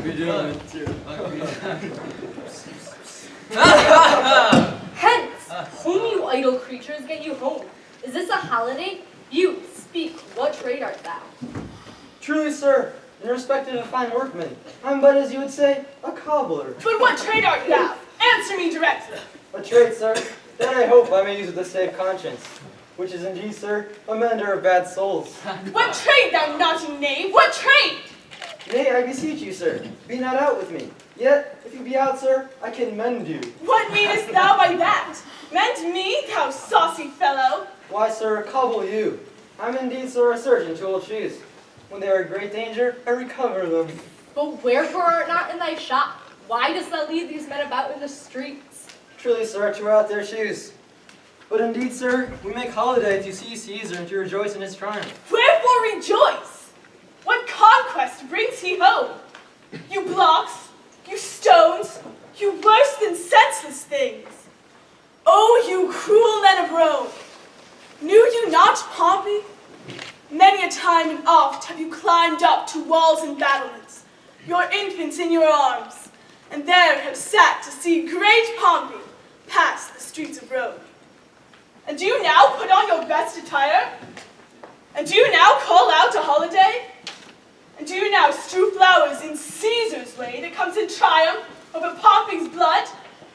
We're doing it too. Hence! Home, you idle creatures, get you home. Is this a holiday? You, speak, what trade art thou? Truly, sir, in respect of a fine workman, I'm but, as you would say, a cobbler. But what trade art thou? Answer me directly. A trade, sir, that I hope I may use with the state of conscience, which is indeed, sir, a mender of bad souls. What trade, thou naughty knave? What trade? Nay, I beseech you, sir, be not out with me. Yet, if you be out, sir, I can mend you. What meanest thou by that? Mend me, thou saucy fellow? Why, sir, cobble you. I'm indeed, sir, a surgeon to old shoes. When they are in great danger, I recover them. But wherefore art not in thy shop? Why dost thou lead these men about in the streets? Truly, sir, to wear out their shoes. But indeed, sir, we make holiday to see Caesar and to rejoice in his triumph. Wherefore rejoice? What conquest brings he home? You blocks, you stones, you worse than senseless things. Oh, you cruel men of Rome! Knew you not Pompey? Many a time and oft have you climbed up to walls and battlements, your infants in your arms, and there have sat to see great Pompey pass the streets of Rome. And do you now put on your best attire? And do you now call out a holiday? And do you now strew flowers in Caesar's way that comes in triumph over Pompey's blood?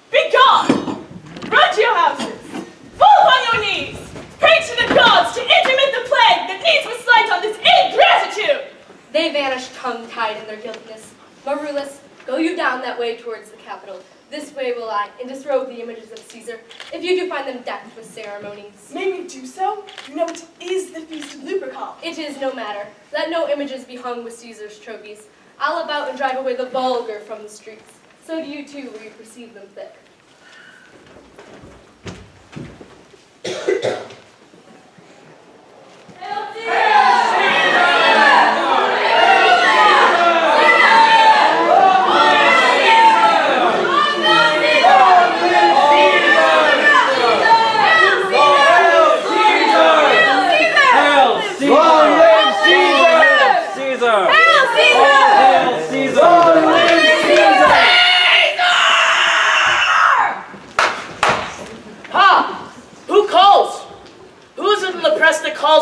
Begone! Run to your houses! Fall upon your knees! Pray to the gods to intermit the plague that needs must light on this ingratitude! They vanish tongue-tied in their guiltiness. Marulus, go you down that way towards the Capitol. This way will I, and disrobe the images of Caesar, if you do find them decked with ceremonies. May we do so? You know it is the feast of Lupercal. It is no matter. Let no images be hung with Caesar's trophies. I'll about and drive away the vulgar from the streets. So do you too, where you perceive them thick.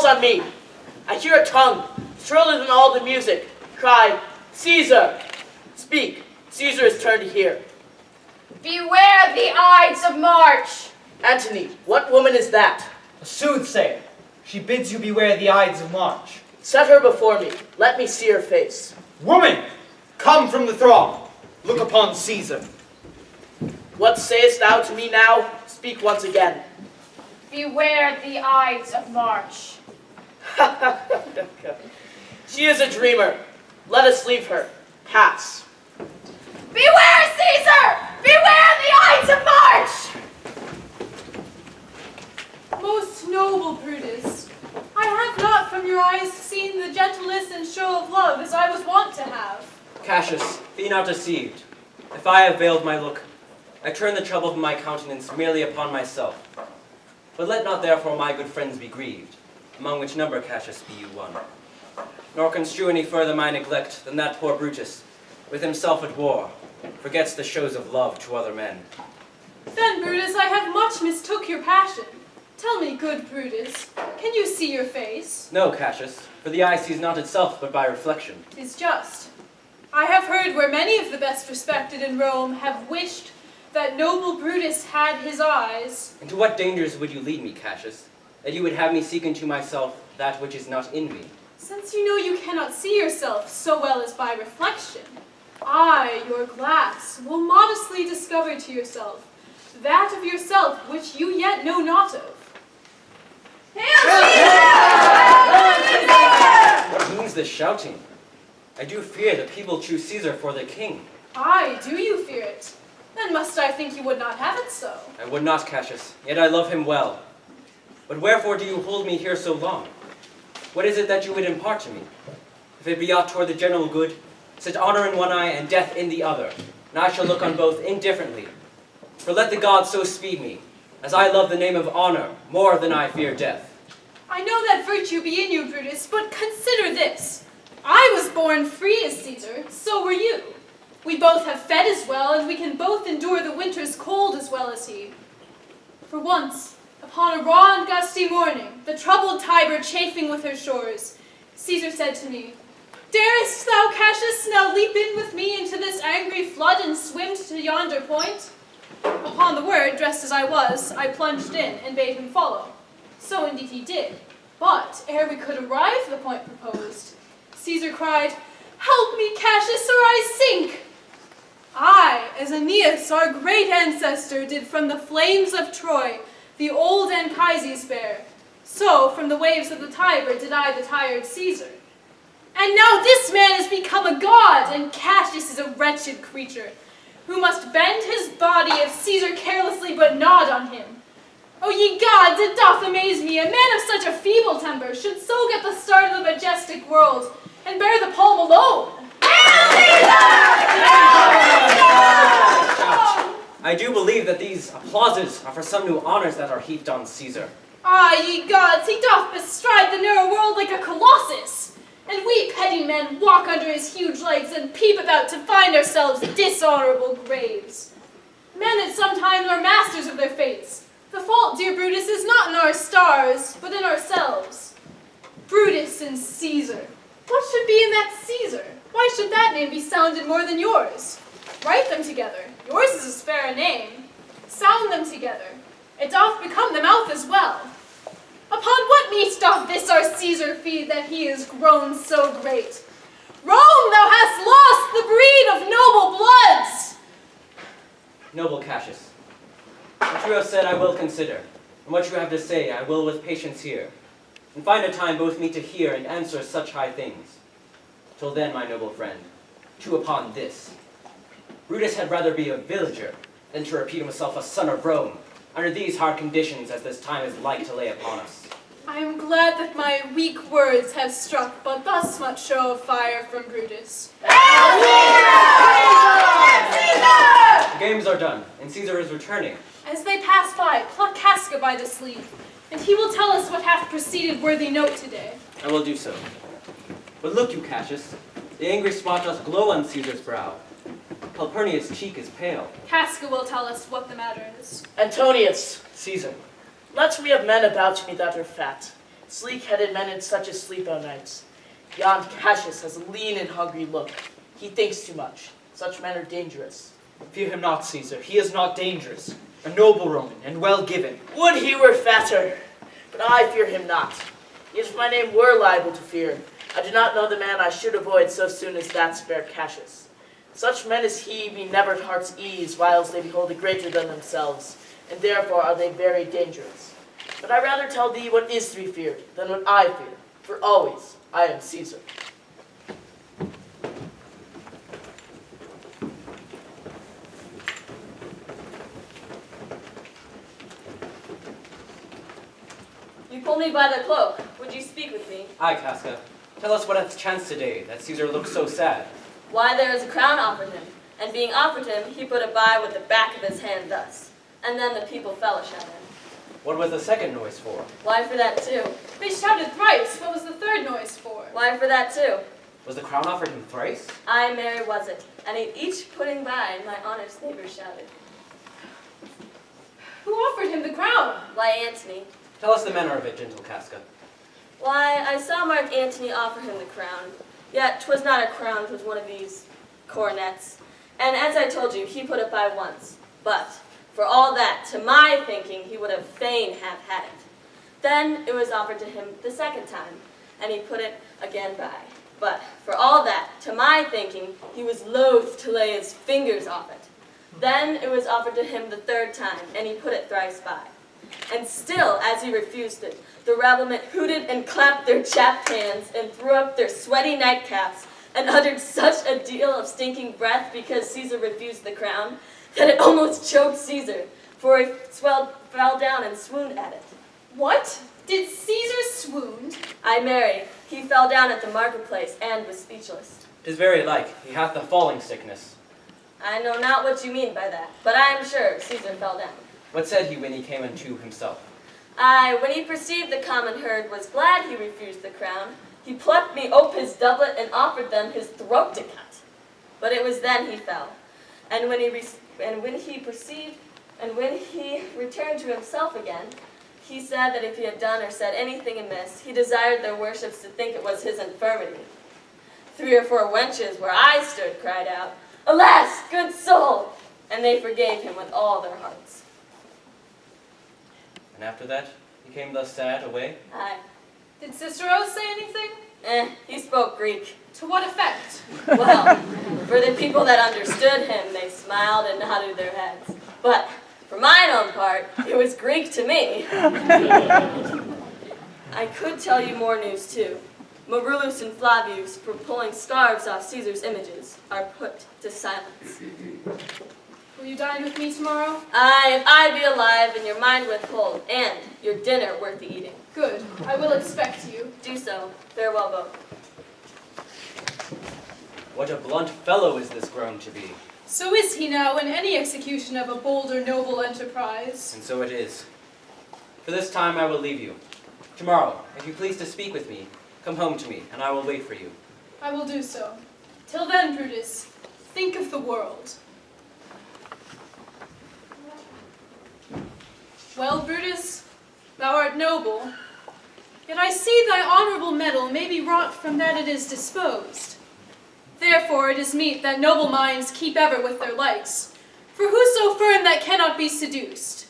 On me. I hear a tongue, shriller than all the music, cry, Caesar! Speak, Caesar is turned to hear. Beware the Ides of March! Antony, what woman is that? A soothsayer. She bids you beware the Ides of March. Set her before me. Let me see her face. Woman, come from the throng. Look upon Caesar. What sayest thou to me now? Speak once again. Beware the Ides of March. She is a dreamer. Let us leave her. Pass. Beware, Caesar! Beware the Ides of March! Most noble Brutus, I have not from your eyes seen the gentleness and show of love as I was wont to have. Cassius, be not deceived. If I have veiled my look, I turn the trouble of my countenance merely upon myself. But let not therefore my good friends be grieved, among which number, Cassius, be you one. Nor construe any further my neglect than that poor Brutus, with himself at war, forgets the shows of love to other men. Then, Brutus, I have much mistook your passion. Tell me, good Brutus, can you see your face? No, Cassius, for the eye sees not itself but by reflection. 'Tis just. I have heard where many of the best respected in Rome have wished that noble Brutus had his eyes. Into what dangers would you lead me, Cassius, that you would have me seek into myself that which is not in me? Since you know you cannot see yourself so well as by reflection, I, your glass, will modestly discover to yourself that of yourself which you yet know not of. What means this shouting? I do fear that people choose Caesar for their king. Aye, do you fear it? Then must I think you would not have it so. I would not, Cassius, yet I love him well. But wherefore do you hold me here so long? What is it that you would impart to me? If it be aught toward the general good, set honor in one eye and death in the other, and I shall look on both indifferently. For let the gods so speed me, as I love the name of honor more than I fear death. I know that virtue be in you, Brutus, but consider this. I was born free as Caesar, so were you. We both have fed as well, and we can both endure the winter's cold as well as he. For once, upon a raw and gusty morning, the troubled Tiber chafing with her shores, Caesar said to me, "Darest thou, Cassius, now leap in with me into this angry flood and swim to yonder point?" Upon the word, dressed as I was, I plunged in and bade him follow. So indeed he did. But ere we could arrive at the point proposed, Caesar cried, "Help me, Cassius, or I sink!" I, as Aeneas, our great ancestor, did from the flames of Troy the old Anchises bear, so from the waves of the Tiber did I the tired Caesar. And now this man has become a god, and Cassius is a wretched creature, who must bend his body if Caesar carelessly but nod on him. O ye gods, it doth amaze me, a man of such a feeble temper should so get the start of the majestic world, and bear the palm alone. I do believe that these applauses are for some new honors that are heaped on Caesar. Ah, ye gods, he doth bestride the narrow world like a colossus, and we petty men walk under his huge legs and peep about to find ourselves dishonorable graves. Men at some times are masters of their fates. The fault, dear Brutus, is not in our stars, but in ourselves. Brutus and Caesar. What should be in that Caesar? Why should that name be sounded more than yours? Write them together. Yours is as fair a name. Sound them together. It doth become the mouth as well. Upon what meat doth this our Caesar feed that he is grown so great? Rome, thou hast lost the breed of noble bloods! Noble Cassius, what you have said I will consider, and what you have to say I will with patience hear, and find a time both meet to hear and answer such high things. Till then, my noble friend, to upon this. Brutus had rather be a villager than to repeat himself a son of Rome, under these hard conditions as this time is like to lay upon us. I am glad that my weak words have struck but thus much show of fire from Brutus. The games are done, and Caesar is returning. As they pass by, pluck Casca by the sleeve, and he will tell us what hath preceded worthy note today. I will do so. But look you, Cassius, the angry spot doth glow on Caesar's brow. Calpurnia's cheek is pale. Casca will tell us what the matter is. Antonius, Caesar, let me have men about me that are fat, sleek-headed men in such as sleep o' nights. Yond Cassius has a lean and hungry look. He thinks too much. Such men are dangerous. Fear him not, Caesar. He is not dangerous. A noble Roman, and well given. Would he were fatter! But I fear him not. Yet if my name were liable to fear, I do not know the man I should avoid so soon as that spare Cassius. Such men as he be never at heart's ease, whiles they behold a greater than themselves, and therefore are they very dangerous. But I rather tell thee what is to be feared than what I fear, for always I am Caesar. You pull me by the cloak. Would you speak with me? aye, Casca, tell us what hath chanced today, that Caesar looks so sad. Why, there is a crown offered him, and being offered him, he put it by with the back of his hand thus. And then the people fellowship him. What was the second noise for? Why, for that too. They shouted thrice. What was the third noise for? Why, for that too. Was the crown offered him thrice? Aye, Mary was it. And at each putting by, my honest neighbor shouted. Who offered him the crown? Why, Antony. Tell us the manner of it, gentle Casca. Why, I saw Mark Antony offer him the crown. Yet 'twas not a crown, 'twas one of these coronets. And as I told you, he put it by once. But, for all that, to my thinking, he would have fain have had it. Then it was offered to him the second time, and he put it again by. But, for all that, to my thinking, he was loath to lay his fingers off it. Then it was offered to him the third time, and he put it thrice by. And still, as he refused it, the rabblement hooted and clapped their chapped hands, and threw up their sweaty nightcaps, and uttered such a deal of stinking breath because Caesar refused the crown, that it almost choked Caesar, for he fell down and swooned at it. What? Did Caesar swoon? Aye, Mary, he fell down at the marketplace, and was speechless. 'Tis very like, he hath the falling sickness. I know not what you mean by that, but I am sure Caesar fell down. What said he when he came unto himself? Aye, when he perceived the common herd was glad he refused the crown, he plucked me ope his doublet and offered them his throat to cut. But it was then he fell. And when he returned to himself again, he said that if he had done or said anything amiss, he desired their worships to think it was his infirmity. 3 or 4 wenches where I stood cried out, "Alas, good soul!" And they forgave him with all their hearts. And after that, he came thus sad away? Aye. Did Cicero say anything? He spoke Greek. To what effect? Well, for the people that understood him, they smiled and nodded their heads. But for mine own part, it was Greek to me. I could tell you more news too. Marullus and Flavius, for pulling scarves off Caesar's images, are put to silence. Will you dine with me tomorrow? Aye, if I be alive and your mind withhold, and your dinner worth the eating. Good. I will expect you. Do so. Farewell both. What a blunt fellow is this grown to be. So is he now in any execution of a bold or noble enterprise. And so it is. For this time I will leave you. Tomorrow, if you please to speak with me, come home to me, and I will wait for you. I will do so. Till then, Brutus, think of the world. Well, Brutus, thou art noble, yet I see thy honorable metal may be wrought from that it is disposed. Therefore it is meet that noble minds keep ever with their likes, for who so firm that cannot be seduced?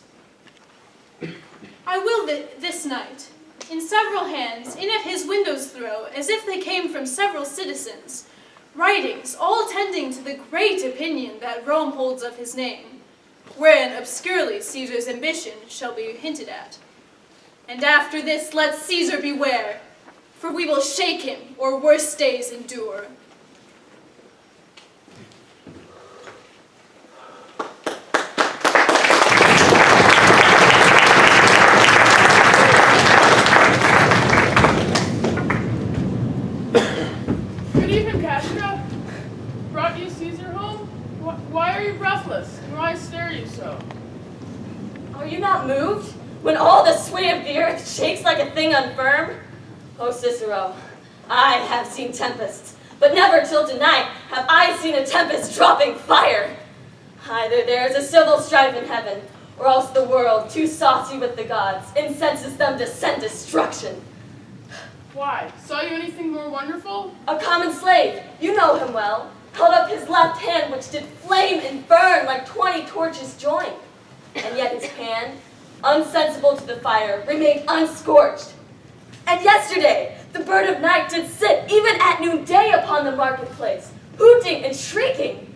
I will this night, in several hands, in at his windows throw, as if they came from several citizens, writings, all tending to the great opinion that Rome holds of his name, wherein obscurely Caesar's ambition shall be hinted at. And after this let Caesar beware, for we will shake him, or worse days endure. Good evening, Cassius. Brought you Caesar home? Why are you breathless? And why stare you so? Are you not moved, when all the sway of the earth shakes like a thing unfirm? O Cicero, I have seen tempests, but never till tonight have I seen a tempest dropping fire. Either there is a civil strife in heaven, or else the world, too saucy with the gods, incenses them to send destruction. Why? Saw you anything more wonderful? A common slave, you know him well, held up his left hand, which did flame and burn like 20 torches joined. And yet his hand, unsensible to the fire, remained unscorched. And yesterday, the bird of night did sit even at noonday upon the marketplace, hooting and shrieking.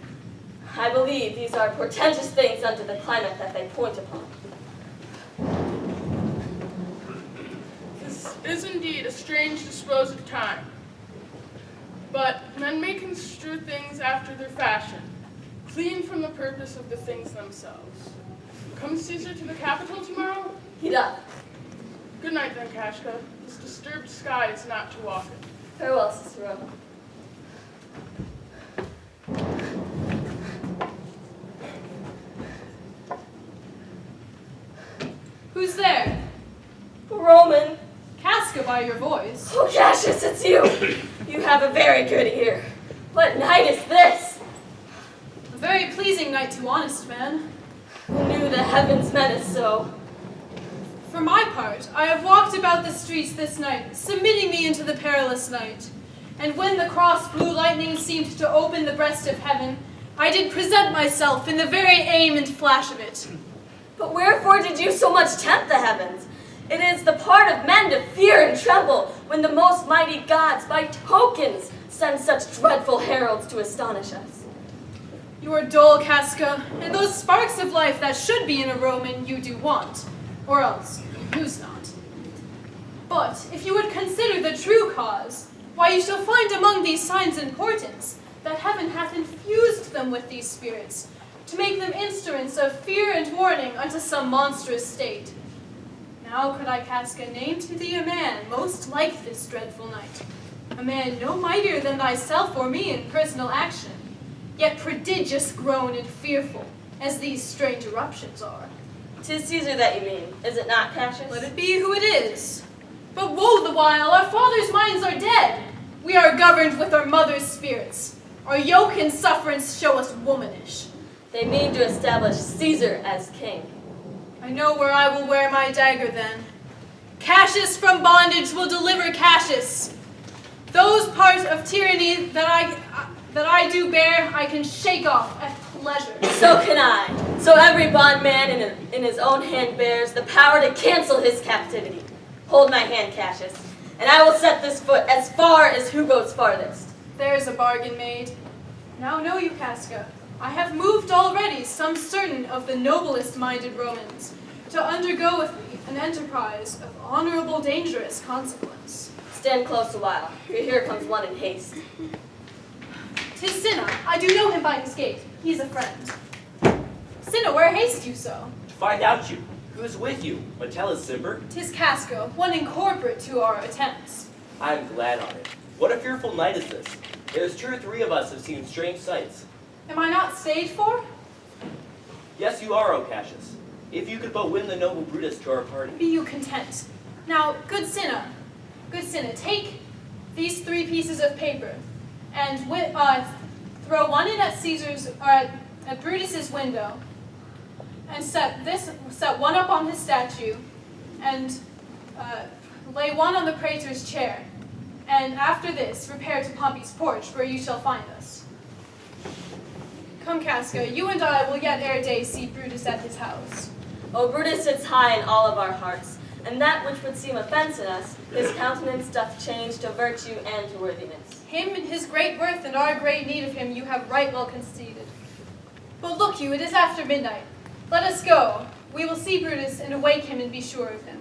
I believe these are portentous things unto the climate that they point upon. This is indeed a strange disposed of time. But men may construe things after their fashion, clean from the purpose of the things themselves. Comes Caesar to the capital tomorrow? He doth. Good night then, Cassius. This disturbed sky is not to walk in. Farewell, Cicero. Who's there? Roman. Casca by your voice. Oh, Cassius, it's you. You have a very good ear. What night is this? A very pleasing night to honest man. Who knew the heavens menace so? For my part, I have walked about the streets this night, submitting me into the perilous night. And when the cross blue lightning seemed to open the breast of heaven, I did present myself in the very aim and flash of it. But wherefore did you so much tempt the heavens? It is the part of men to fear and tremble when the most mighty gods by tokens send such dreadful heralds to astonish us. You are dull, Casca, and those sparks of life that should be in a Roman you do want, or else you use not. But if you would consider the true cause, why you shall find among these signs and portents that heaven hath infused them with these spirits, to make them instruments of fear and warning unto some monstrous state. Now could I, Casca, name to thee a man most like this dreadful night, a man no mightier than thyself or me in personal action, yet prodigious grown and fearful, as these strange eruptions are. 'Tis Caesar that you mean, is it not, Cassius? Let it be who it is. But woe the while, our fathers' minds are dead. We are governed with our mother's spirits. Our yoke and sufferance show us womanish. They mean to establish Caesar as king. I know where I will wear my dagger then. Cassius from bondage will deliver Cassius. Those parts of tyranny that I do bear, I can shake off at pleasure. So can I. So every bondman in his own hand bears the power to cancel his captivity. Hold my hand, Cassius, and I will set this foot as far as who goes farthest. There's a bargain made. Now know you, Casca, I have moved already some certain of the noblest-minded Romans to undergo with me an enterprise of honorable, dangerous consequence. Stand close a while, for here comes one in haste. 'Tis Cinna. I do know him by his gait. He's a friend. Cinna, where haste you so? To find out you. Who is with you? But tell us, Simper. 'Tis Casca, one incorporate to our attempts. I am glad on it. What a fearful night is this. It is 2 or 3 of us have seen strange sights. Am I not stayed for? Yes, you are, O Cassius. If you could but win the noble Brutus to our party. Be you content. Now, good Cinna, take these 3 pieces of paper and throw one in at Caesar's, or at Brutus's window, and set one up on his statue, and lay one on the praetor's chair. And after this, repair to Pompey's porch, where you shall find us. Come, Casca, you and I will yet ere day see Brutus at his house. O Brutus sits high in all of our hearts, and that which would seem offense in us, his countenance doth change to virtue and to worthiness. Him and his great worth and our great need of him you have right well conceded. But look you, it is after midnight. Let us go. We will see Brutus and awake him and be sure of him.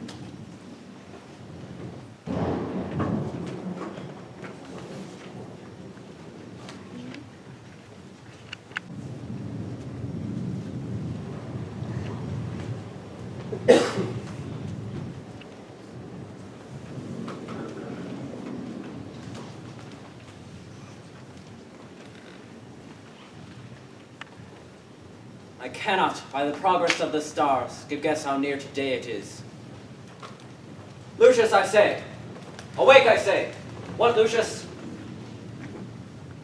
I cannot, by the progress of the stars, give guess how near today it is. Lucius, I say! Awake, I say! What, Lucius?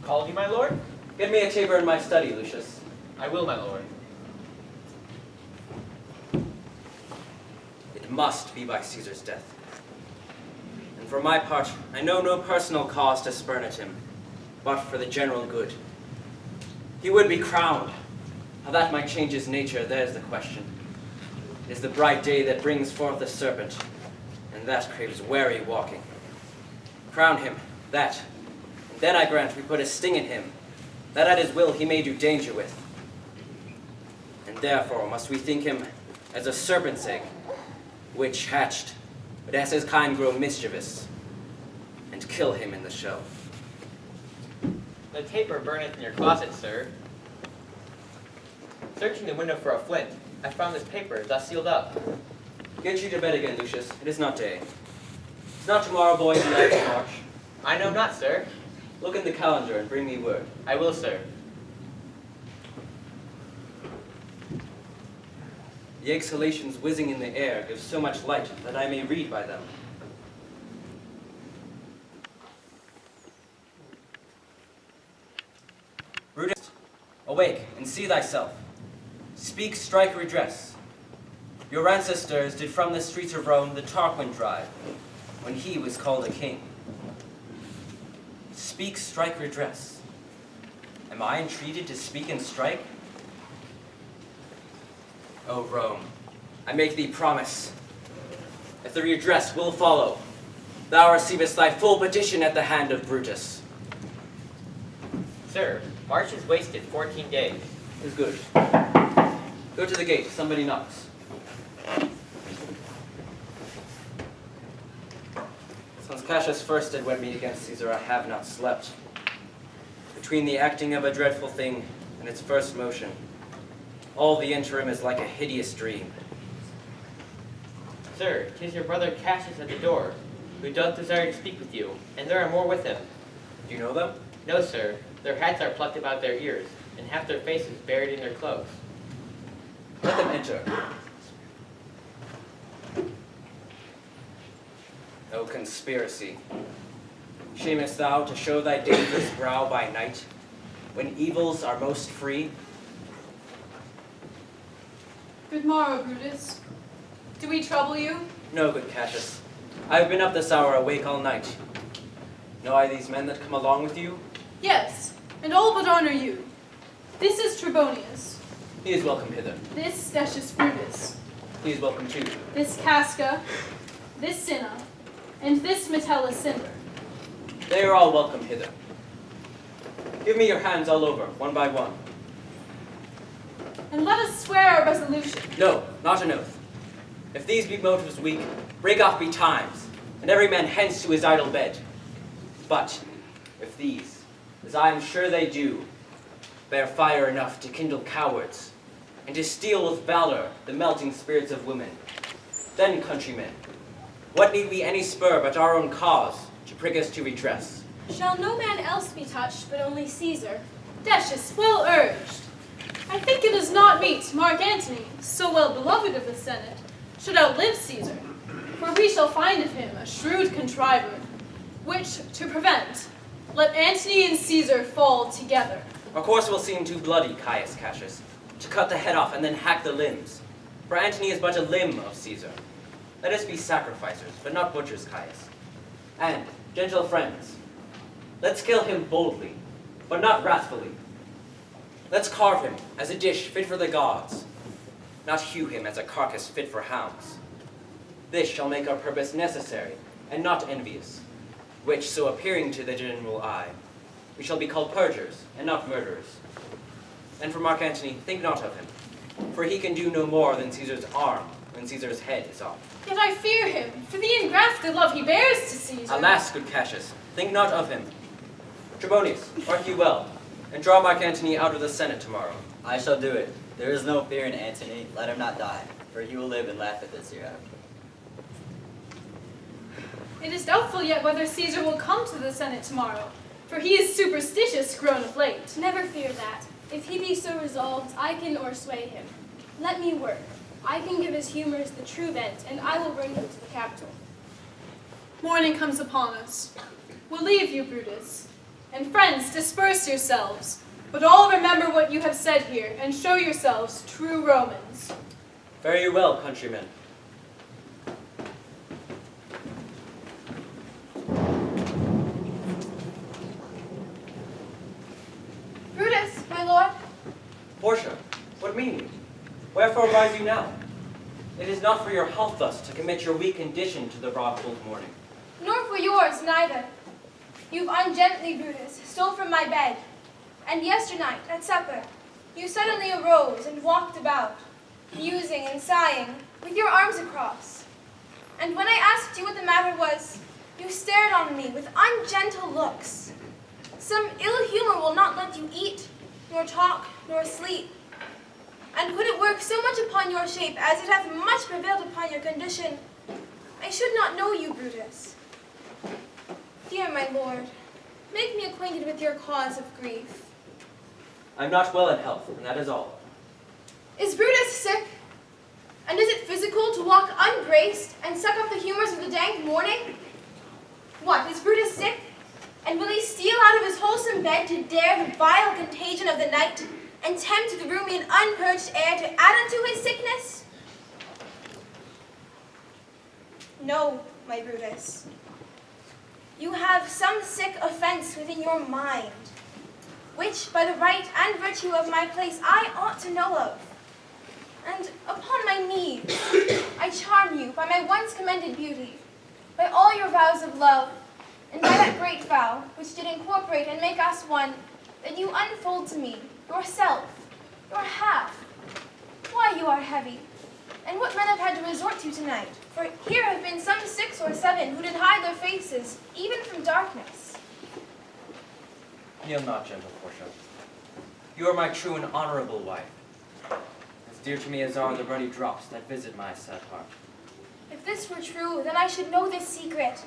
Called you, my lord? Get me a taper in my study, Lucius. I will, my lord. It must be by Caesar's death. And for my part, I know no personal cause to spurn at him, but for the general good. He would be crowned. How that might change his nature, there's the question. It is the bright day that brings forth the serpent, and that craves wary walking. Crown him, that, and then I grant we put a sting in him, that at his will he may do danger with. And therefore must we think him as a serpent's egg, which hatched, but as his kind grow mischievous, and kill him in the shell. The taper burneth in your closet, sir. Searching the window for a flint, I found this paper thus sealed up. Get you to bed again, Lucius. It is not day. It's not tomorrow, boys, and I can march. I know not, sir. Look in the calendar and bring me word. I will, sir. The exhalations whizzing in the air give so much light that I may read by them. Brutus, awake and see thyself. Speak, strike, redress. Your ancestors did from the streets of Rome the Tarquin drive, when he was called a king. Speak, strike, redress. Am I entreated to speak and strike? O Rome, I make thee promise. If the redress will follow, thou receivest thy full petition at the hand of Brutus. Sir, March is wasted 14 days. Is good. Go to the gate, somebody knocks. Since Cassius first did wed me against Caesar, I have not slept. Between the acting of a dreadful thing and its first motion, all the interim is like a hideous dream. Sir, 'tis your brother Cassius at the door, who doth desire to speak with you, and there are more with him. Do you know them? No, sir. Their hats are plucked about their ears, and half their faces buried in their cloaks. Let them enter. O conspiracy, shamest thou to show thy dangerous brow by night, when evils are most free? Good morrow, Brutus. Do we trouble you? No, good Cassius. I have been up this hour awake all night. Know I these men that come along with you? Yes, and all but honor you. This is Trebonius. He is welcome hither. This Decius Brutus. He is welcome too. This Casca. This Cinna. And this Metellus Cinder. They are all welcome hither. Give me your hands all over, one by one. And let us swear a resolution. No, not an oath. If these be motives weak, break off betimes, and every man hence to his idle bed. But if these, as I am sure they do, bear fire enough to kindle cowards, and to steal with valor the melting spirits of women, then, countrymen, what need we any spur but our own cause to prick us to redress? Shall no man else be touched, but only Caesar? Decius, well urged. I think it is not meet Mark Antony, so well beloved of the Senate, should outlive Caesar, for we shall find of him a shrewd contriver, which, to prevent, let Antony and Caesar fall together. Our course will seem too bloody, Caius Cassius, to cut the head off and then hack the limbs, for Antony is but a limb of Caesar. Let us be sacrificers, but not butchers, Caius. And, gentle friends, let's kill him boldly, but not wrathfully. Let's carve him as a dish fit for the gods, not hew him as a carcass fit for hounds. This shall make our purpose necessary, and not envious, which, so appearing to the general eye, we shall be called perjurers, and not murderers. And for Mark Antony, think not of him, for he can do no more than Caesar's arm when Caesar's head is off. Yet I fear him, for the engrafted love he bears to Caesar. Alas, good Cassius, think not of him. Trebonius, mark you well, and draw Mark Antony out of the Senate tomorrow. I shall do it. There is no fear in Antony. Let him not die, for he will live and laugh at this hereafter. It is doubtful yet whether Caesar will come to the Senate tomorrow, for he is superstitious grown of late. Never fear that. If he be so resolved, I can o'ersway him. Let me work. I can give his humors the true vent, and I will bring him to the capital. Morning comes upon us. We'll leave you, Brutus. And friends, disperse yourselves, but all remember what you have said here, and show yourselves true Romans. Fare you well, countrymen. Brutus, my lord. Portia, what mean you? Wherefore rise you now? It is not for your health thus to commit your weak condition to the broad cold morning. Nor for yours, neither. You've ungently, Brutus, stole from my bed. And yesternight, at supper, you suddenly arose and walked about, musing and sighing, with your arms across. And when I asked you what the matter was, you stared on me with ungentle looks. Some ill humor will not let you eat, nor talk, nor sleep. And could it work so much upon your shape as it hath much prevailed upon your condition, I should not know you, Brutus. Dear my lord, make me acquainted with your cause of grief. I'm not well in health, and that is all. Is Brutus sick? And is it physical to walk unbraced and suck up the humors of the dank morning? What, is Brutus sick? And will he steal out of his wholesome bed to dare the vile contagion of the night and tempt the roomy and unpurged air to add unto his sickness? No, my Brutus. You have some sick offense within your mind, which by the right and virtue of my place I ought to know of. And upon my knees, I charm you by my once commended beauty, by all your vows of love, and by that great vow, which did incorporate and make us one, that you unfold to me, yourself, your half. Why you are heavy, and what men have had to resort to tonight, for here have been some 6 or 7 who did hide their faces, even from darkness. Kneel not, gentle Portia. You are my true and honorable wife, as dear to me as are the ruddy drops that visit my sad heart. If this were true, then I should know this secret.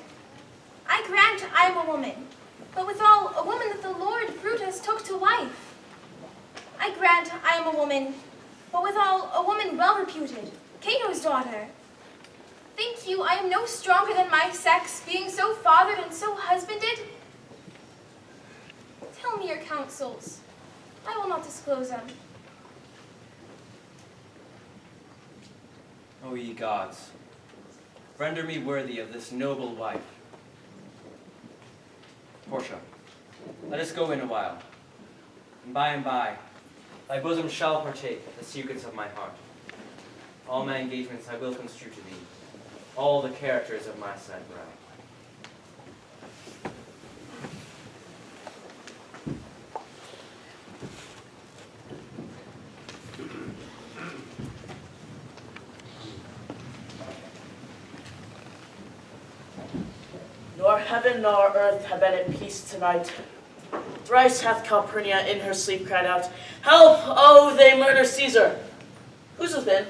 I grant I am a woman, but withal a woman that the Lord Brutus took to wife. I grant I am a woman, but withal a woman well reputed, Cato's daughter. Think you I am no stronger than my sex, being so fathered and so husbanded? Tell me your counsels, I will not disclose them. O ye gods, render me worthy of this noble wife. Portia, let us go in a while, and by, thy bosom shall partake the secrets of my heart. All my engagements I will construe to thee, all the characters of my sad brow. Nor heaven nor earth have been at peace tonight. Thrice hath Calpurnia in her sleep cried out, "Help! Oh, they murder Caesar!" Who's within?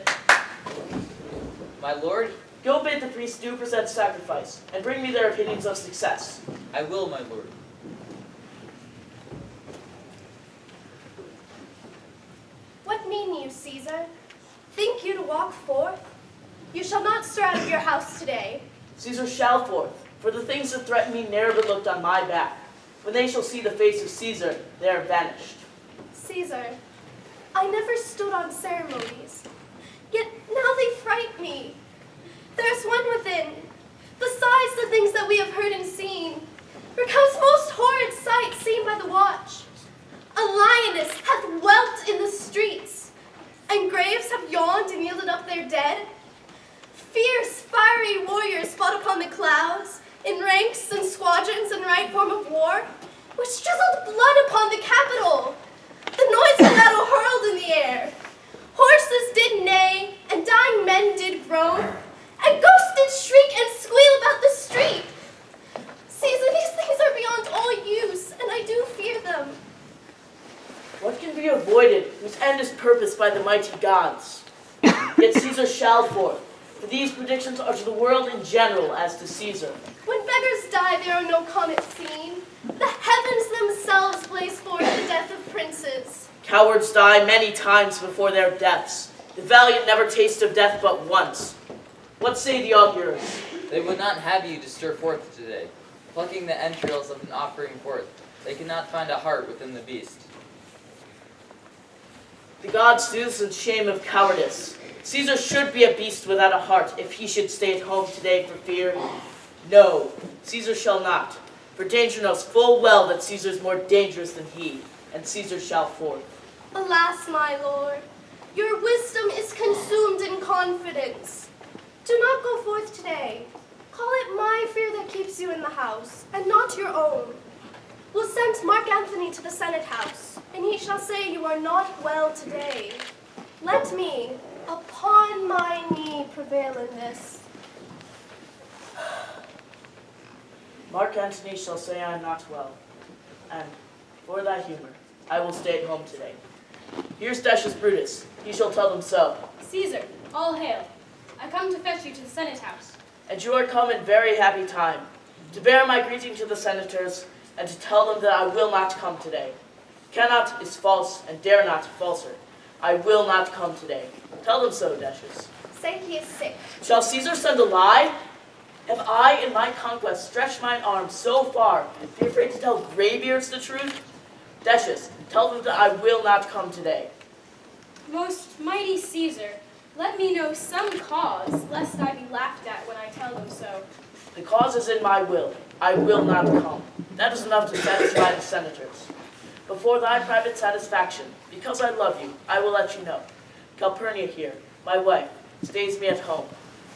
My lord, Go bid the priests do present sacrifice, and bring me their opinions of success. I will, my lord. What mean you, Caesar? Think you to walk forth? You shall not stir out of your house today. Caesar shall forth, for the things that threaten me ne'er but looked on my back. When they shall see the face of Caesar, they are vanished. Caesar, I never stood on ceremonies, yet now they fright me. There's one within, besides the things that we have heard and seen, recounts most horrid sight seen by the watch. A lioness hath whelped in the streets, and graves have yawned and yielded up their dead. Fierce, fiery warriors fought upon the clouds, in ranks and squadrons in right form of war, which drizzled blood upon the Capitol. The noise of battle hurled in the air. Horses did neigh, and dying men did groan, and ghosts did shriek and squeal about the street. Caesar, these things are beyond all use, and I do fear them. What can be avoided, whose end is purposed by the mighty gods? Yet Caesar shall forth, for these predictions are to the world in general as to Caesar. When beggars die, there are no comets seen. The heavens themselves blaze forth the death of princes. Cowards die many times before their deaths. The valiant never taste of death but once. What say the augurs? They would not have you to stir forth today, plucking the entrails of an offering forth. They cannot find a heart within the beast. The gods do this in shame of cowardice. Caesar should be a beast without a heart if he should stay at home today for fear. No, Caesar shall not, for danger knows full well that Caesar is more dangerous than he, and Caesar shall forth. Alas, my lord, your wisdom is consumed in confidence. Do not go forth today. Call it my fear that keeps you in the house, and not your own. We'll send Mark Antony to the Senate house, and he shall say you are not well today. Let me, upon my knee, prevail in this. Mark Antony shall say I am not well, and for thy humor, I will stay at home today. Here's Decius Brutus, he shall tell them so. Caesar, all hail. I come to fetch you to the Senate house. And you are come in very happy time, to bear my greeting to the senators, and to tell them that I will not come today. Cannot is false, and dare not falser. I will not come today. Tell them so, Decius. Say he is sick. Shall Caesar send a lie? Have I in my conquest stretched mine arm so far, and be afraid to tell graybeards the truth? Decius, tell them that I will not come today. Most mighty Caesar, let me know some cause, lest I be laughed at when I tell them so. The cause is in my will. I will not come. That is enough to satisfy the senators. But for thy private satisfaction, because I love you, I will let you know. Calpurnia here, my wife, stays me at home.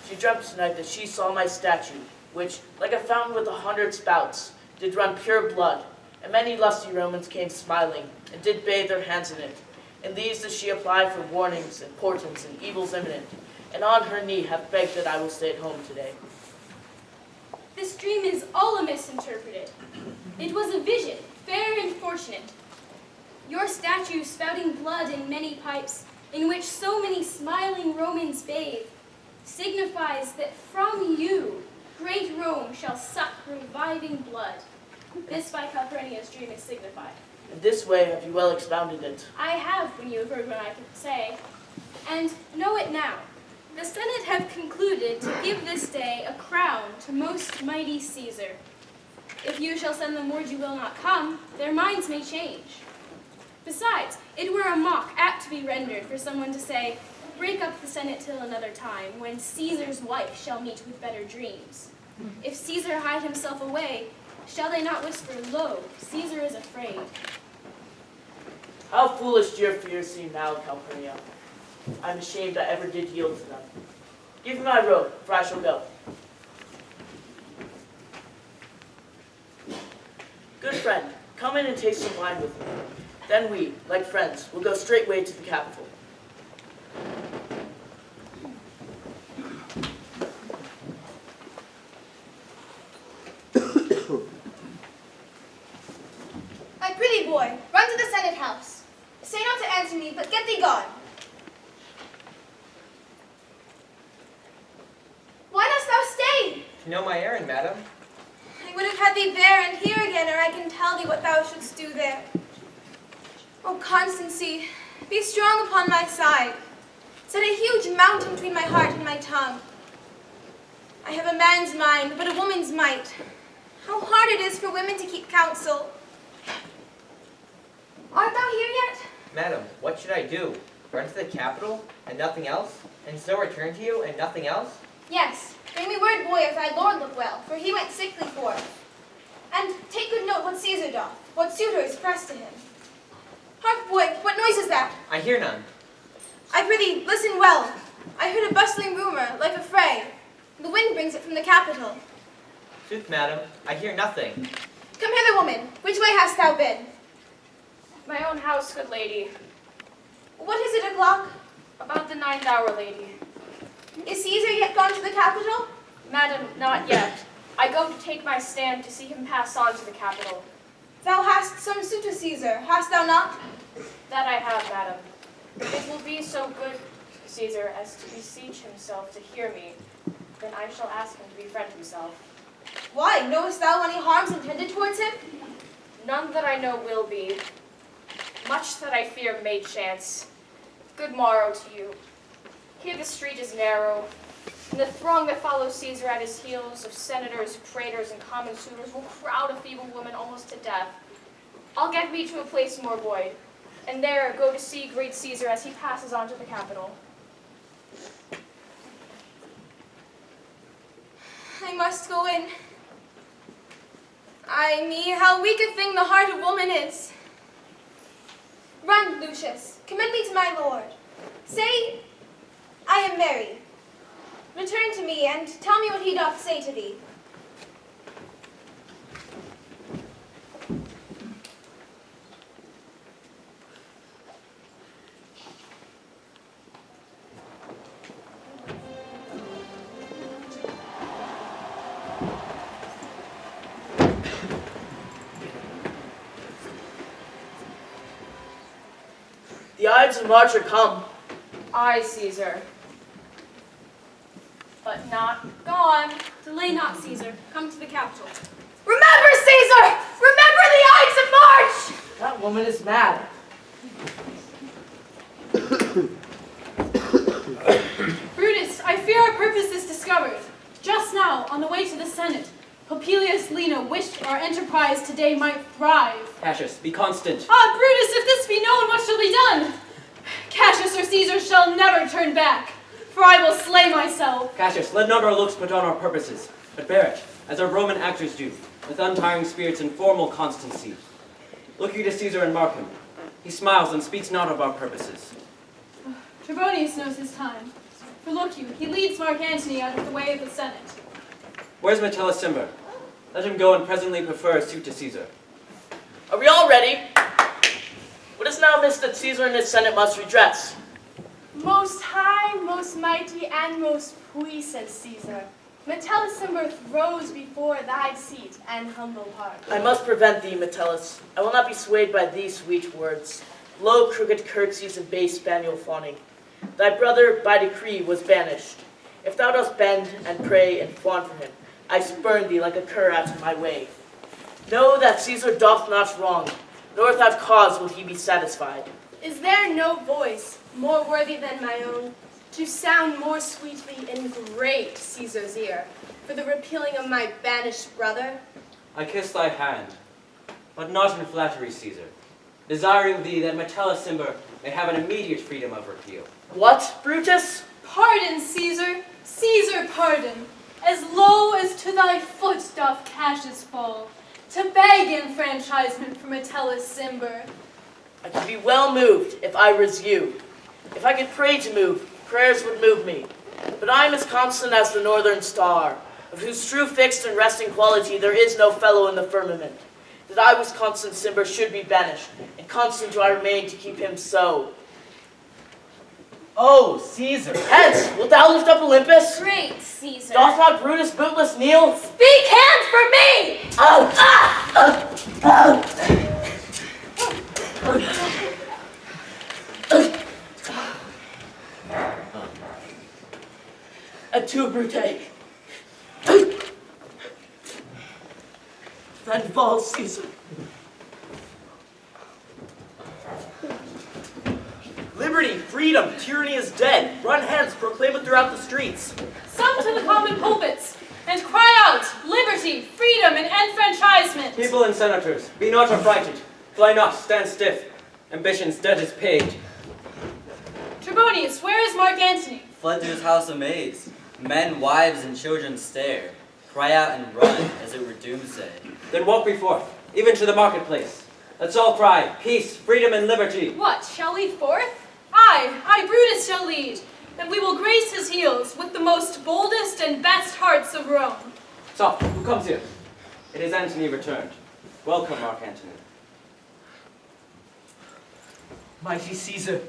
She dreamt tonight that she saw my statue, which, like a fountain with 100 spouts, did run pure blood, and many lusty Romans came smiling, and did bathe their hands in it. And these does she apply for warnings and portents and evils imminent, and on her knee hath begged that I will stay at home today. This dream is all misinterpreted. It was a vision, fair and fortunate. Your statue spouting blood in many pipes, in which so many smiling Romans bathe, signifies that from you great Rome shall suck reviving blood. This by Calpurnia's dream is signified. In this way have you well expounded it. I have, when you have heard what I could say. And know it now. The Senate have concluded to give this day a crown to most mighty Caesar. If you shall send them word you will not come, their minds may change. Besides, it were a mock apt to be rendered for someone to say, break up the Senate till another time, when Caesar's wife shall meet with better dreams. If Caesar hide himself away, shall they not whisper, lo, Caesar is afraid? How foolish do your fears seem now, Calpurnia. I'm ashamed I ever did yield to them. Give me my robe, for I shall go. Good friend, come in and taste some wine with me. Then we, like friends, will go straightway to the capital. My pretty boy, run to the Senate house. Say not to Antony, but get thee gone. Why dost thou stay? To know my errand, madam. I would have had thee there and here again, or I can tell thee what thou shouldst do there. O constancy, be strong upon my side. Set a huge mountain between my heart and my tongue. I have a man's mind, but a woman's might. How hard it is for women to keep counsel. Art thou here yet? Madam, what should I do? Run to the capital, and nothing else? And so return to you, and nothing else? Yes, bring me word, boy, if thy lord look well, for he went sickly forth. And take good note what Caesar doth, what suitors press to him. Hark, boy, what noise is that? I hear none. I prithee, listen well. I heard a bustling rumor, like a fray. The wind brings it from the capital. Sooth, madam, I hear nothing. Come hither, woman. Which way hast thou been? My own house, good lady. What is it o'clock? About the 9th hour, lady. Is Caesar yet gone to the capital? Madam, not yet. I go to take my stand to see him pass on to the capital. Thou hast some suit to Caesar, hast thou not? That I have, madam. It will be so good, Caesar, as to beseech himself to hear me, then I shall ask him to befriend himself. Why, knowest thou any harms intended towards him? None that I know will be. Much that I fear may chance. Good morrow to you. Here the street is narrow, and the throng that follows Caesar at his heels of senators, praetors, and common suitors will crowd a feeble woman almost to death. I'll get me to a place more void, and there go to see great Caesar as he passes on to the capital. I must go in. Ay me, how weak a thing the heart of woman is. Run, Lucius, commend me to my lord. Say, I am merry. Return to me, and tell me what he doth say to thee. The Ides of March are come. Aye, Caesar. But not gone. Delay not, Caesar. Come to the capital. Remember, Caesar! Remember the Ides of March! That woman is mad. Brutus, I fear our purpose is discovered. Just now, on the way to the Senate, Popilius Lena wished our enterprise today might thrive. Cassius, be constant. Ah, Brutus, if this be known, what shall be done? Cassius or Caesar shall never turn back, for I will slay myself. Cassius, let not our looks put on our purposes, but bear it, as our Roman actors do, with untiring spirits and formal constancy. Look you to Caesar and mark him. He smiles and speaks not of our purposes. Trebonius knows his time. For look you, he leads Mark Antony out of the way of the Senate. Where's Metellus Cimber? Let him go and presently prefer a suit to Caesar. Are we all ready? What is now missed that Caesar and his Senate must redress? Most high, most mighty, and most puissant Caesar, Metellus Cimber rose before thy seat and humble heart. I must prevent thee, Metellus. I will not be swayed by these sweet words. Low, crooked curtsies and base spaniel fawning. Thy brother, by decree, was banished. If thou dost bend and pray and fawn for him, I spurn thee like a cur out of my way. Know that Caesar doth not wrong, nor without cause will he be satisfied. Is there no voice more worthy than my own to sound more sweetly in great Caesar's ear for the repealing of my banished brother? I kiss thy hand, but not in flattery, Caesar. desiring thee that Metellus Cimber may have an immediate freedom of repeal. What, Brutus? Pardon, Caesar, Caesar, pardon. As low as to thy foot doth Cassius fall, to beg enfranchisement from Metellus Cimber. I could be well moved if I was you. If I could pray to move, prayers would move me. But I am as constant as the northern star, of whose true fixed and resting quality there is no fellow in the firmament. That I was constant Cimber should be banished, and constant do I remain to keep him so. Oh, Caesar! Hence, wilt thou lift up Olympus? Great Caesar. Doth not Brutus bootless kneel? Speak hands for me! Adieu, Brute. Then falls Caesar. Liberty, freedom, tyranny is dead. Run hence, proclaim it throughout the streets. Some to the common pulpits, and cry out, liberty, freedom, and enfranchisement. People and senators, be not affrighted. Fly not, stand stiff. Ambition's debt is paid. Trebonius, where is Mark Antony? Fled to his house amazed. Men, wives, and children stare. Cry out and run, as it were doomsday. Then walk we forth, even to the marketplace. Let's all cry, peace, freedom, and liberty. What, shall we forth? I, Brutus, shall lead, and we will grace his heels with the most boldest and best hearts of Rome. Soft, who comes here? It is Antony returned. Welcome, Mark Antony. Mighty Caesar,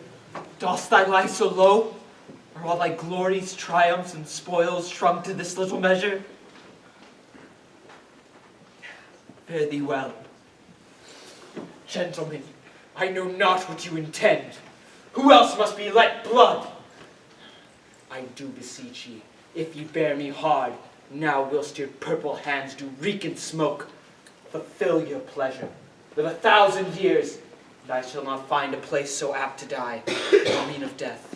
dost thou lie so low? Are all thy glories, triumphs, and spoils shrunk to this little measure? Fare thee well. Gentlemen, I know not what you intend. Who else must be let blood? I do beseech ye, if ye bear me hard, now whilst your purple hands do reek and smoke, fulfill your pleasure. Live 1,000 years, and I shall not find a place so apt to die, I mean of death,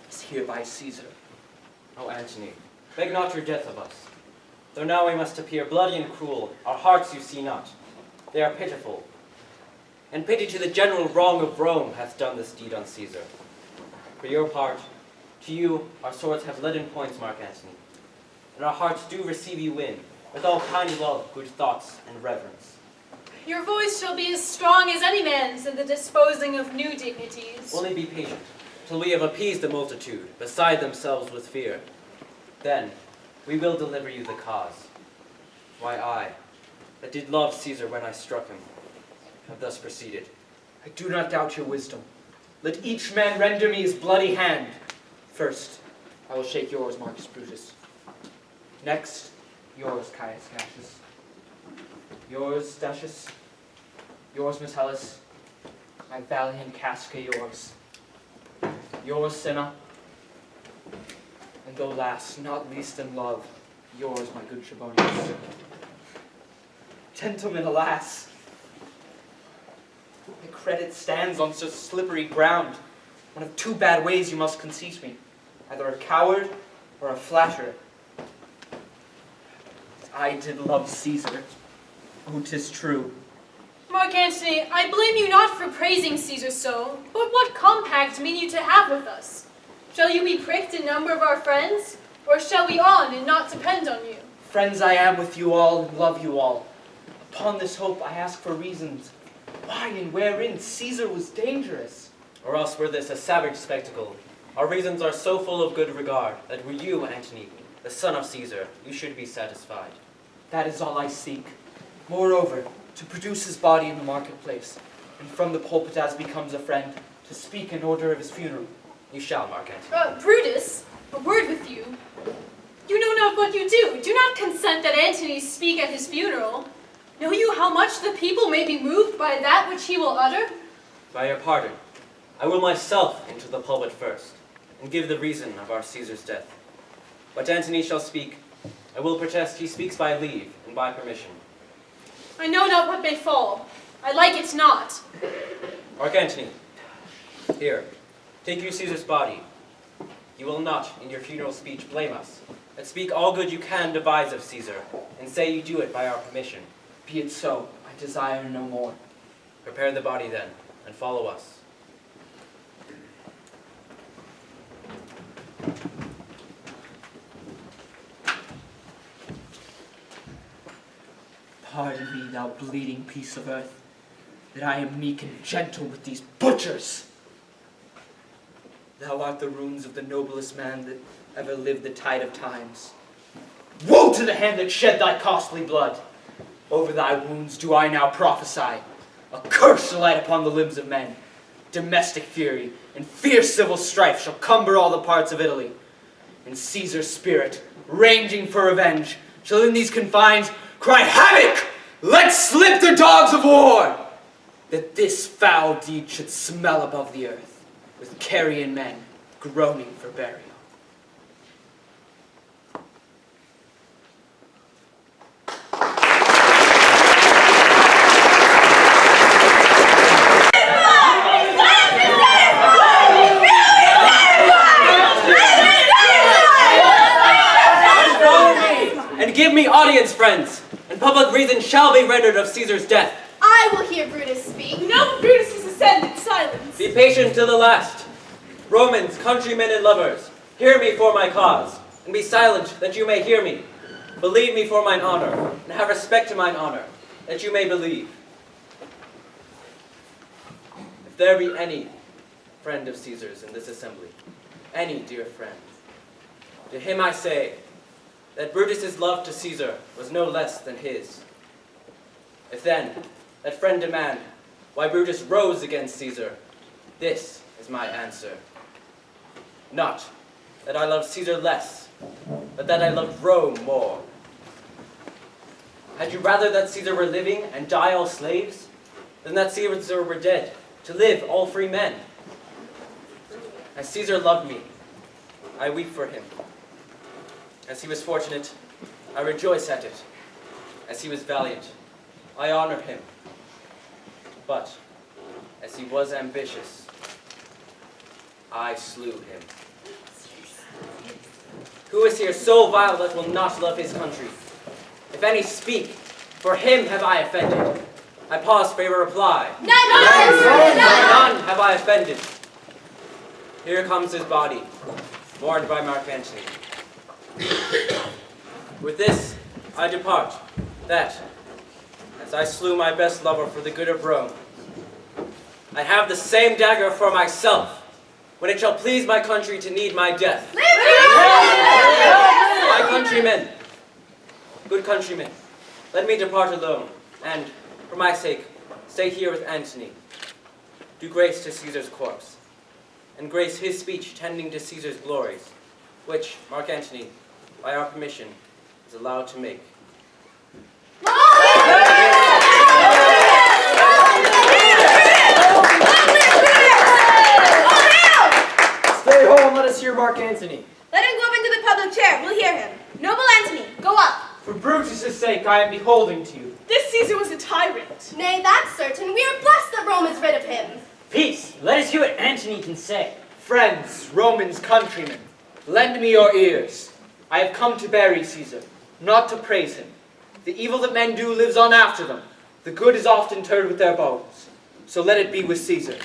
as hereby Caesar. O Antony, beg not your death of us. Though now we must appear bloody and cruel, our hearts you see not. They are pitiful. And pity to the general wrong of Rome hath done this deed on Caesar. For your part, to you our swords have leaden points, Mark Antony, and our hearts do receive you in, with all kind love, good thoughts, and reverence. Your voice shall be as strong as any man's in the disposing of new dignities. Only be patient, till we have appeased the multitude, beside themselves with fear. Then we will deliver you the cause. Why I, that did love Caesar when I struck him, have thus proceeded. I do not doubt your wisdom. Let each man render me his bloody hand. First, I will shake yours, Marcus Brutus. Next, yours, Caius Cassius. Yours, Decius. Yours, Metellus. My valiant Casca, yours. Yours, Cinna. And though last, not least in love, yours, my good Trebonius. Gentlemen, alas! My credit stands on such slippery ground. One of two bad ways you must conceit me. Either a coward or a flatterer. I did love Caesar. Oh, 'tis true. Mark Antony, I blame you not for praising Caesar so, but what compact mean you to have with us? Shall you be pricked in number of our friends, or shall we on and not depend on you? Friends I am with you all and love you all. Upon this hope I ask for reasons. Why and wherein Caesar was dangerous? Or else were this a savage spectacle. Our reasons are so full of good regard, that were you, Antony, the son of Caesar, you should be satisfied. That is all I seek. Moreover, to produce his body in the marketplace, and from the pulpit as becomes a friend, to speak in order of his funeral. You shall, Mark Antony. Brutus, a word with you. You know not what you do. Do not consent that Antony speak at his funeral. Know you how much the people may be moved by that which he will utter? By your pardon, I will myself into the pulpit first, and give the reason of our Caesar's death. But Antony shall speak. I will protest he speaks by leave and by permission. I know not what may fall. I like it not. Mark Antony, here, take you Caesar's body. You will not, in your funeral speech, blame us, but speak all good you can devise of Caesar, and say you do it by our permission. Be it so. I desire no more. Prepare the body then, and follow us. Pardon me, thou bleeding piece of earth, that I am meek and gentle with these butchers. Thou art the runes of the noblest man that ever lived the tide of times. Woe to the hand that shed thy costly blood! Over thy wounds do I now prophesy. A curse shall light upon the limbs of men. Domestic fury and fierce civil strife shall cumber all the parts of Italy. And Caesar's spirit, ranging for revenge, shall in these confines cry havoc! Let slip the dogs of war! That this foul deed should smell above the earth, with carrion men groaning for burial. And give me audience, friends, and public reason shall be rendered of Caesar's death. I will hear Brutus speak. No, Brutus is ascended. Silence. Be patient till the last. Romans, countrymen, and lovers, hear me for my cause, and be silent that you may hear me. Believe me for mine honor, and have respect to mine honor, that you may believe. If there be any friend of Caesar's in this assembly, any dear friend, to him I say that Brutus's love to Caesar was no less than his. If then that friend demand why Brutus rose against Caesar, this is my answer. Not that I loved Caesar less, but that I loved Rome more. Had you rather that Caesar were living and die all slaves, than that Caesar were dead, to live all free men? As Caesar loved me, I weep for him. As he was fortunate, I rejoice at it. As he was valiant, I honor him. But as he was ambitious, I slew him. Who is here so vile that will not love his country? If any speak, for him have I offended. I pause for a reply. None have I offended. Here comes his body, mourned by Mark Antony. With this I depart, that, as I slew my best lover for the good of Rome, I have the same dagger for myself, when it shall please my country to need my death. My countrymen, good countrymen, let me depart alone, and, for my sake, stay here with Antony. Do grace to Caesar's corpse, and grace his speech tending to Caesar's glories, which Mark Antony, by our permission, is allowed to make. Stay home, let us hear Mark Antony. Let him go up into the public chair. We'll hear him. Noble Antony, go up. For Brutus' sake, I am beholding to you. This Caesar was a tyrant. Nay, that's certain. We are blessed that Rome is rid of him. Peace. Let us hear what Antony can say. Friends, Romans, countrymen, lend me your ears. I have come to bury Caesar, not to praise him. The evil that men do lives on after them. The good is oft interred with their bones. So let it be with Caesar.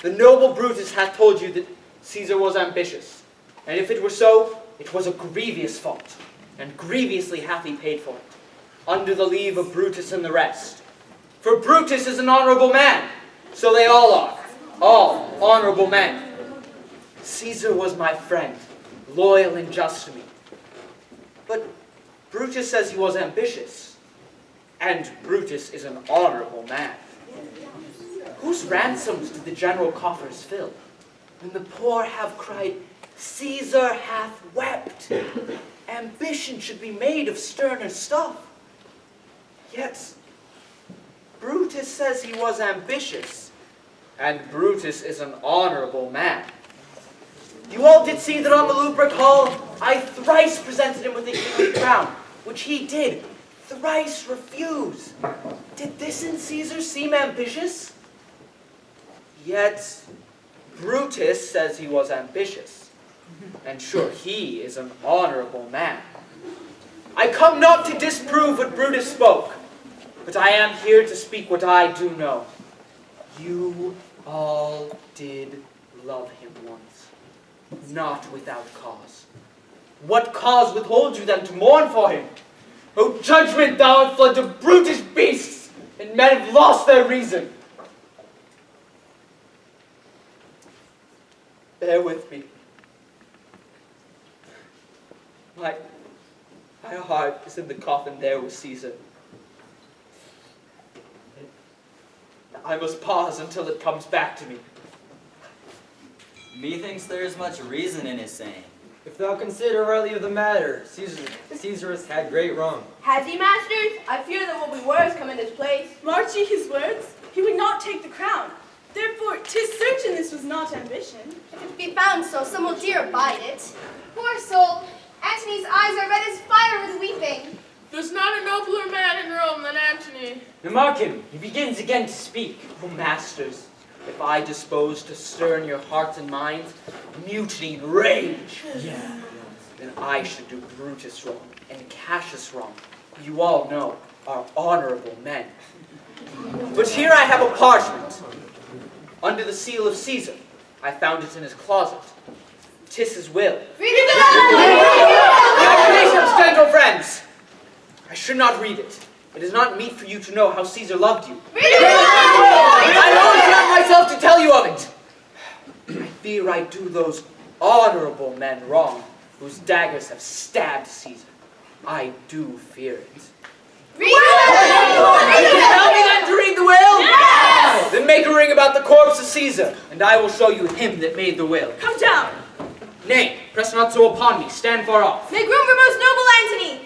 The noble Brutus hath told you that Caesar was ambitious. And if it were so, it was a grievous fault, and grievously hath he paid for it, under the leave of Brutus and the rest. For Brutus is an honorable man, so they all are, all honorable men. Caesar was my friend, loyal and just to me. But Brutus says he was ambitious, and Brutus is an honorable man. Whose ransoms did the general coffers fill, when the poor have cried, Caesar hath wept? Ambition should be made of sterner stuff. Yet, Brutus says he was ambitious, and Brutus is an honorable man. You all did see that on the Lupercal I thrice presented him with a kingly crown, which he did thrice refuse. Did this in Caesar seem ambitious? Yet, Brutus says he was ambitious, and sure he is an honorable man. I come not to disprove what Brutus spoke, but I am here to speak what I do know. You all did love him once, not without cause. What cause withholds you then to mourn for him? O judgment thou art fled to brutish beasts, and men have lost their reason. Bear with me. My heart is in the coffin there with Caesar. I must pause until it comes back to me. Methinks there is much reason in his saying. If thou consider rightly of the matter, Caesar has had great wrong. Has he, masters? I fear there will be worse come in his place. Mark ye his words? He would not take the crown. Therefore, 'tis certain this was not ambition. If it be found so, some will dear abide it. Poor soul! Antony's eyes are red as fire with weeping. There's not a nobler man in Rome than Antony. Now mark him, he begins again to speak. O masters, if I dispose to stir in your hearts and minds mutiny and rage, then I should do Brutus wrong and Cassius wrong. You all know are honorable men. But here I have a parchment under the seal of Caesar. I found it in his closet. 'Tis his will. Congratulations, gentle friends. I should not read it. It is not meet for you to know how Caesar loved you. I always not myself to tell you of it. I fear I do those honorable men wrong, whose daggers have stabbed Caesar. I do fear it. You tell me then to read the will? Yes! Then make a ring about the corpse of Caesar, and I will show you him that made the will. Come down. Nay, press not so upon me. Stand far off. Make room for most noble Antony.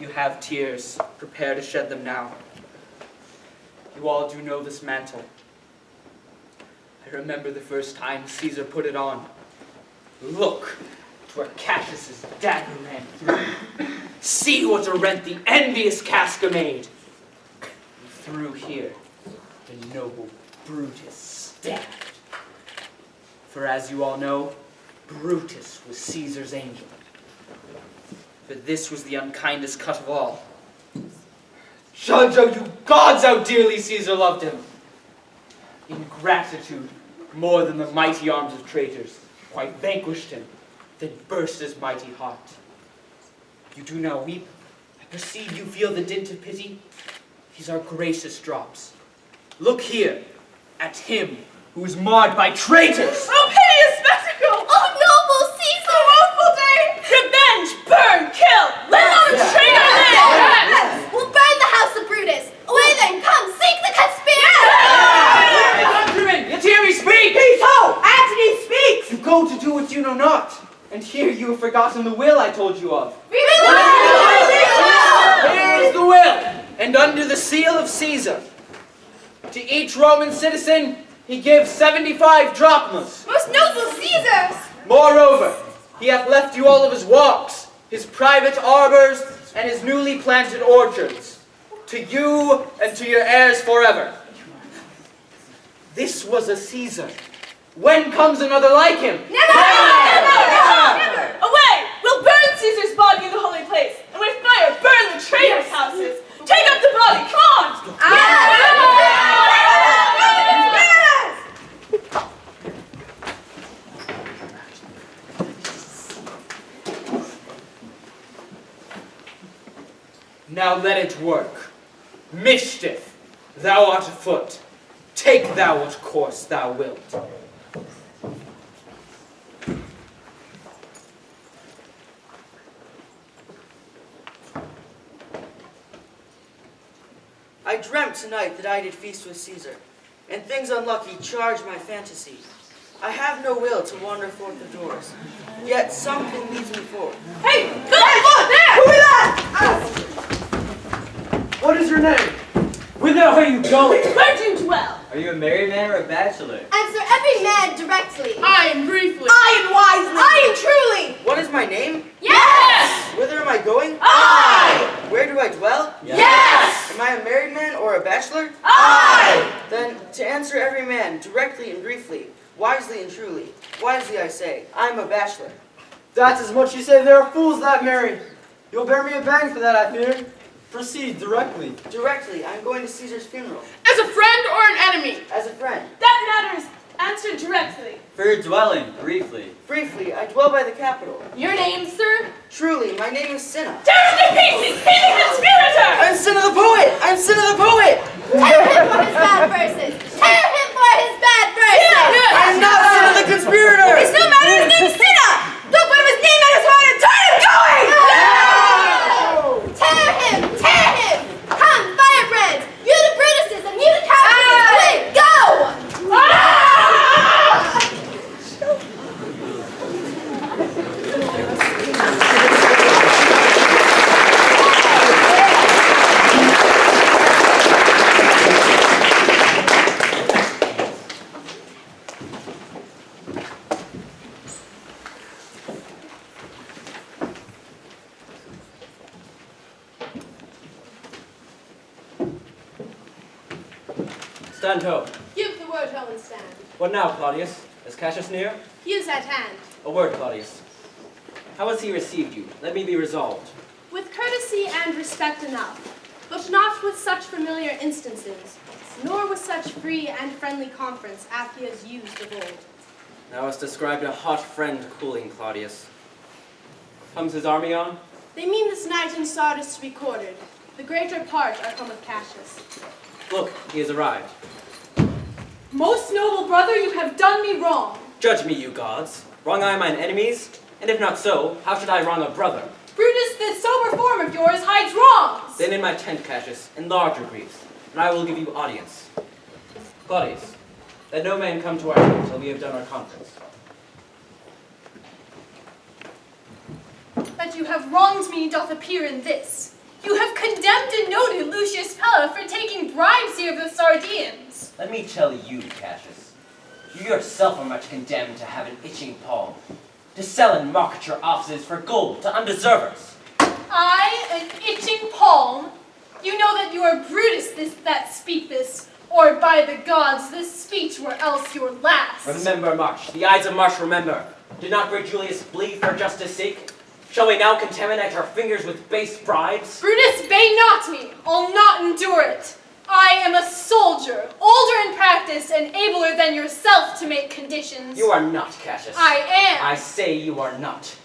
You have tears. Prepare to shed them now. You all do know this mantle. I remember the first time Caesar put it on. Look to where Cassius's dagger ran through. See what a rent the envious Casca made. And through here, the noble Brutus stabbed. For as you all know, Brutus was Caesar's angel. But this was the unkindest cut of all. Judge, O you gods, how dearly Caesar loved him. Ingratitude, more than the mighty arms of traitors, quite vanquished him, then burst his mighty heart. You do now weep. I perceive you feel the dint of pity. These are gracious drops. Look here, at him who is marred by traitors. Oh, piteous spectacle! Oh, noble Caesar! A woeful day! Revenge, burn, kill! Let not a traitor live! We'll burn the house of Brutus. Away then, come, seek the conspirators! Countrymen, yet hear me speak! Peace ho! Antony speaks! You go to do what you know not, and here you have forgotten the will I told you of. We will! Here is the will, and under the seal of Caesar. To each Roman citizen, he gives 75 drachmas. Most noble Caesar! Moreover, he hath left you all of his walks, his private arbors, and his newly planted orchards, to you and to your heirs forever. This was a Caesar. When comes another like him? Never! Away! We'll burn Caesar's body in the holy place, and with fire burn the traitors' houses. Take up the body, come on! Now let it work. Mischief, thou art afoot. Take thou what course thou wilt. I dreamt tonight that I did feast with Caesar, and things unlucky charge my fantasy. I have no will to wander forth the doors, yet something leads me forth. Hey! Look! There! Who is that? What is your name? Whither are you going? Where do you dwell? Are you a married man or a bachelor? Answer every man directly. I am briefly. I am wisely. I am truly. What is my name? Yes! Whither am I going? I! Where do I dwell? Yes! Am I a married man or a bachelor? I! Then, to answer every man directly and briefly, wisely and truly, wisely I say, I am a bachelor. That's as much you say there are fools that marry. You'll bear me a bang for that, I fear. Proceed directly. Directly, I'm going to Caesar's funeral. As a friend or an enemy? As a friend. That matters. Answer directly. For your dwelling, briefly. Briefly, I dwell by the capital. Your name, sir? Truly, my name is Cinna. Tear him to pieces! He's a conspirator! I'm Cinna the poet! I'm Cinna the poet! Tear him for his bad verses! Tear him for his bad verses! I'm not Cinna the conspirator! It's no matter, his name is Cinna! Don't put his name on his heart and turn him going! No! Tear him! Tear him! Come, firebrands! You the Brutuses and you the Cassius! Away! Go! Stand ho. Give the word ho and stand. What now, Claudius? Is Cassius near? He is at hand. A word, Claudius. How has he received you? Let me be resolved. With courtesy and respect enough, but not with such familiar instances, nor with such free and friendly conference as he has used of old. Thou hast described a hot friend cooling, Claudius. Comes his army on? They mean this night in Sardis to be quartered. The greater part are come with Cassius. Look, he has arrived. Most noble brother, you have done me wrong. Judge me, you gods. Wrong I mine enemies? And if not so, how should I wrong a brother? Brutus, this sober form of yours hides wrongs. Then in my tent, Cassius, enlarge your griefs, and I will give you audience. Claudius, let no man come to our tent till we have done our conference. That you have wronged me doth appear in this. You have condemned and noted Lucius Pella for taking bribes here of the Sardians. Let me tell you, Cassius, you yourself are much condemned to have an itching palm, to sell and market your offices for gold to undeservers. I, an itching palm? You know that you are Brutus that speak this, or by the gods, this speech were else your last. Remember, March, the eyes of March remember. Did not great Julius bleed for justice' sake? Shall we now contaminate our fingers with base bribes? Brutus, bay not me. I'll not endure it. I am a soldier, older in practice and abler than yourself to make conditions. You are not, Cassius. I am. I say you are not.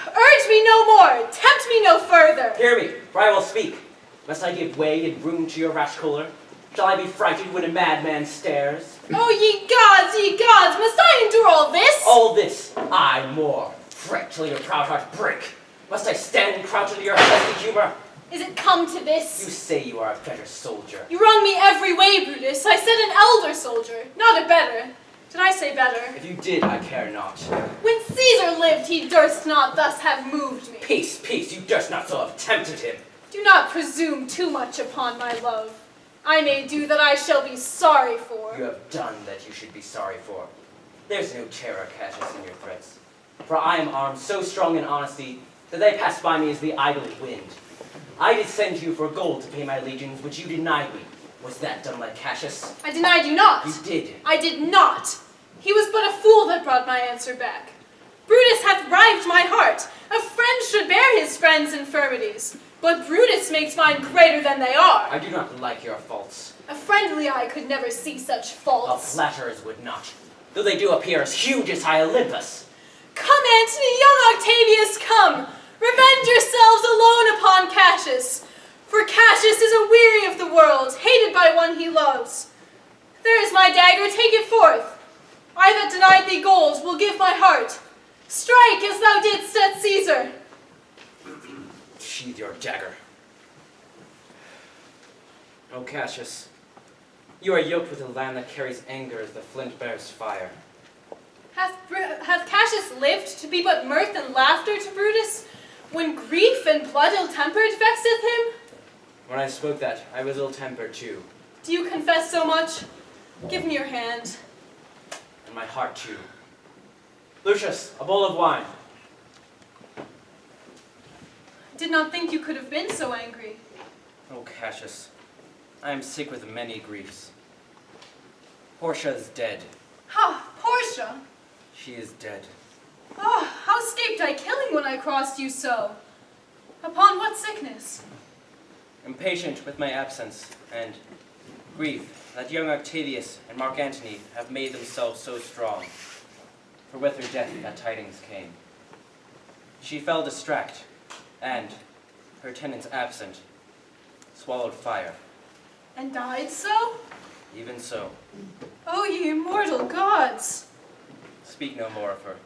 Urge me no more. Tempt me no further. Hear me, for I will speak. Must I give way and room to your rash choler? Shall I be frightened when a madman stares? Oh, ye gods, must I endure all this? All this, I more. Fret till your proud heart break. Must I stand and crouch under your hefty humor? Is it come to this? You say you are a better soldier. You wrong me every way, Brutus. I said an elder soldier, not a better. Did I say better? If you did, I care not. When Caesar lived, he durst not thus have moved me. Peace, peace, you durst not so have tempted him. Do not presume too much upon my love. I may do that I shall be sorry for. You have done that you should be sorry for. There's no terror, Cassius, in your threats. For I am armed so strong in honesty that they pass by me as the idle wind. I did send you for gold to pay my legions, which you denied me. Was that done like Cassius? I denied you not. You did. I did not. He was but a fool that brought my answer back. Brutus hath rived my heart. A friend should bear his friend's infirmities. But Brutus makes mine greater than they are. I do not like your faults. A friendly eye could never see such faults. Flatterers would not, though they do appear as huge as high Olympus. Come, Antony, young Octavius, come. Revenge yourselves alone upon Cassius. For Cassius is a weary of the world, hated by one he loves. There is my dagger, take it forth. I that denied thee gold will give my heart. Strike as thou didst at Caesar. Sheathe your dagger. O Cassius, you are yoked with a lamb that carries anger as the flint bears fire. Hath Cassius lived to be but mirth and laughter to Brutus, when grief and blood ill-tempered vexeth him? When I spoke that, I was ill-tempered too. Do you confess so much? Give me your hand. And my heart too. Lucius, a bowl of wine. Did not think you could have been so angry. O Cassius, I am sick with many griefs. Portia is dead. Ha, Portia! She is dead. Oh, how escaped I killing when I crossed you so? Upon what sickness? impatient with my absence, and grief that young Octavius and Mark Antony have made themselves so strong. For with her death that tidings came. She fell distract, and, her tenants absent, swallowed fire. And died so? Even so. O ye immortal gods! Speak no more of her.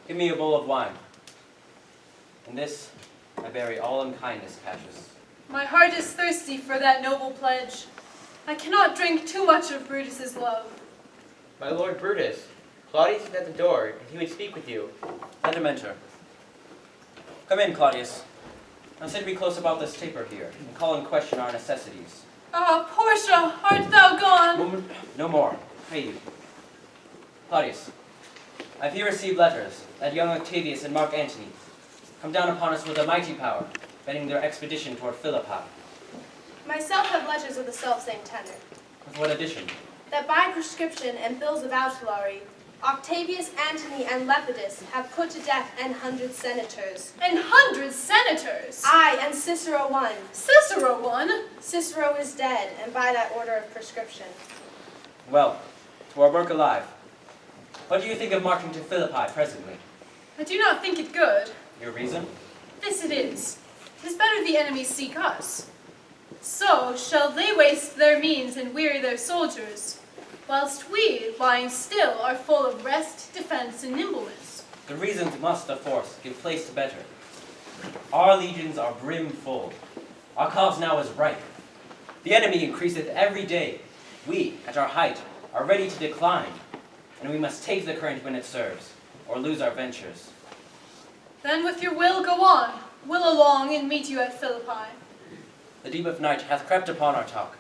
Give me a bowl of wine. In this I bury all unkindness, Cassius. My heart is thirsty for that noble pledge. I cannot drink too much of Brutus's love. My lord Brutus, Claudius is at the door, and he would speak with you. Let him enter. Come in, Claudius. Now sit we close about this taper here, and call in question our necessities. Ah, Portia, art thou gone? No more, pray you. Claudius, I have here received letters that young Octavius and Mark Antony come down upon us with a mighty power, bending their expedition toward Philippi. Myself have letters of the self-same tenor, With what addition? that by prescription and bills of outlawry, Octavius, Antony, and Lepidus have put to death 100 senators. 100 senators? Aye, and Cicero one. Cicero one? Cicero is dead, and by that order of prescription. Well, to our work alive. What do you think of marching to Philippi presently? I do not think it good. Your reason? This it is. 'Tis better the enemies seek us. So shall they waste their means and weary their soldiers, whilst we, lying still, are full of rest, defense, and nimbleness. The reasons must, of force, give place to better. Our legions are brim full. Our cause now is ripe. The enemy increaseth every day. We, at our height, are ready to decline, and we must take the current when it serves, or lose our ventures. Then with your will go on, will along and meet you at Philippi. The deep of night hath crept upon our talk,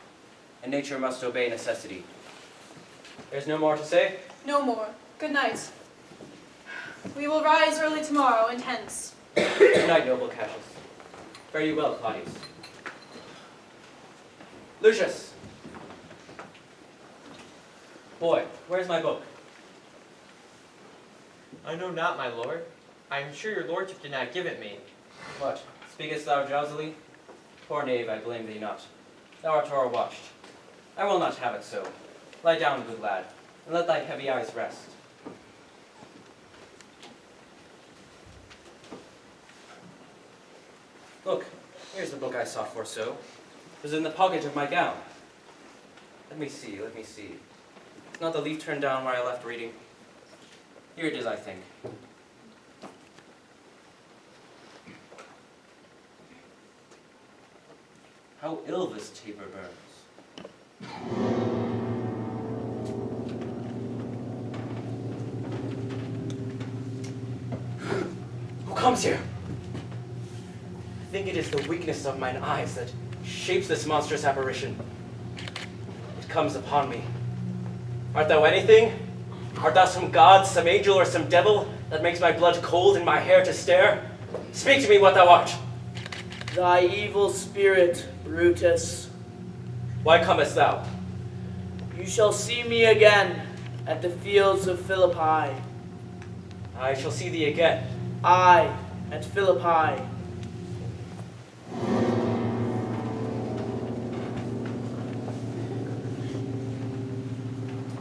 and nature must obey necessity. There's no more to say? No more. Good night. We will rise early tomorrow and hence. Good night, noble Cassius. Fare you well, Claudius. Lucius! Boy, where's my book? I know not, my lord. I am sure your lordship did not give it me. What, speakest thou drowsily? Poor knave, I blame thee not. Thou art o'erwatched. I will not have it so. Lie down, good lad, and let thy heavy eyes rest. Look, here's the book I sought for so. It was in the pocket of my gown. Let me see. It's not the leaf turned down where I left reading. Here it is, I think. How ill this taper burns. Who comes here? I think it is the weakness of mine eyes that shapes this monstrous apparition. It comes upon me. Art thou anything? Art thou some god, some angel, or some devil that makes my blood cold and my hair to stare? Speak to me what thou art. Thy evil spirit, Brutus. Why comest thou? You shall see me again at the fields of Philippi. I shall see thee again. I at Philippi.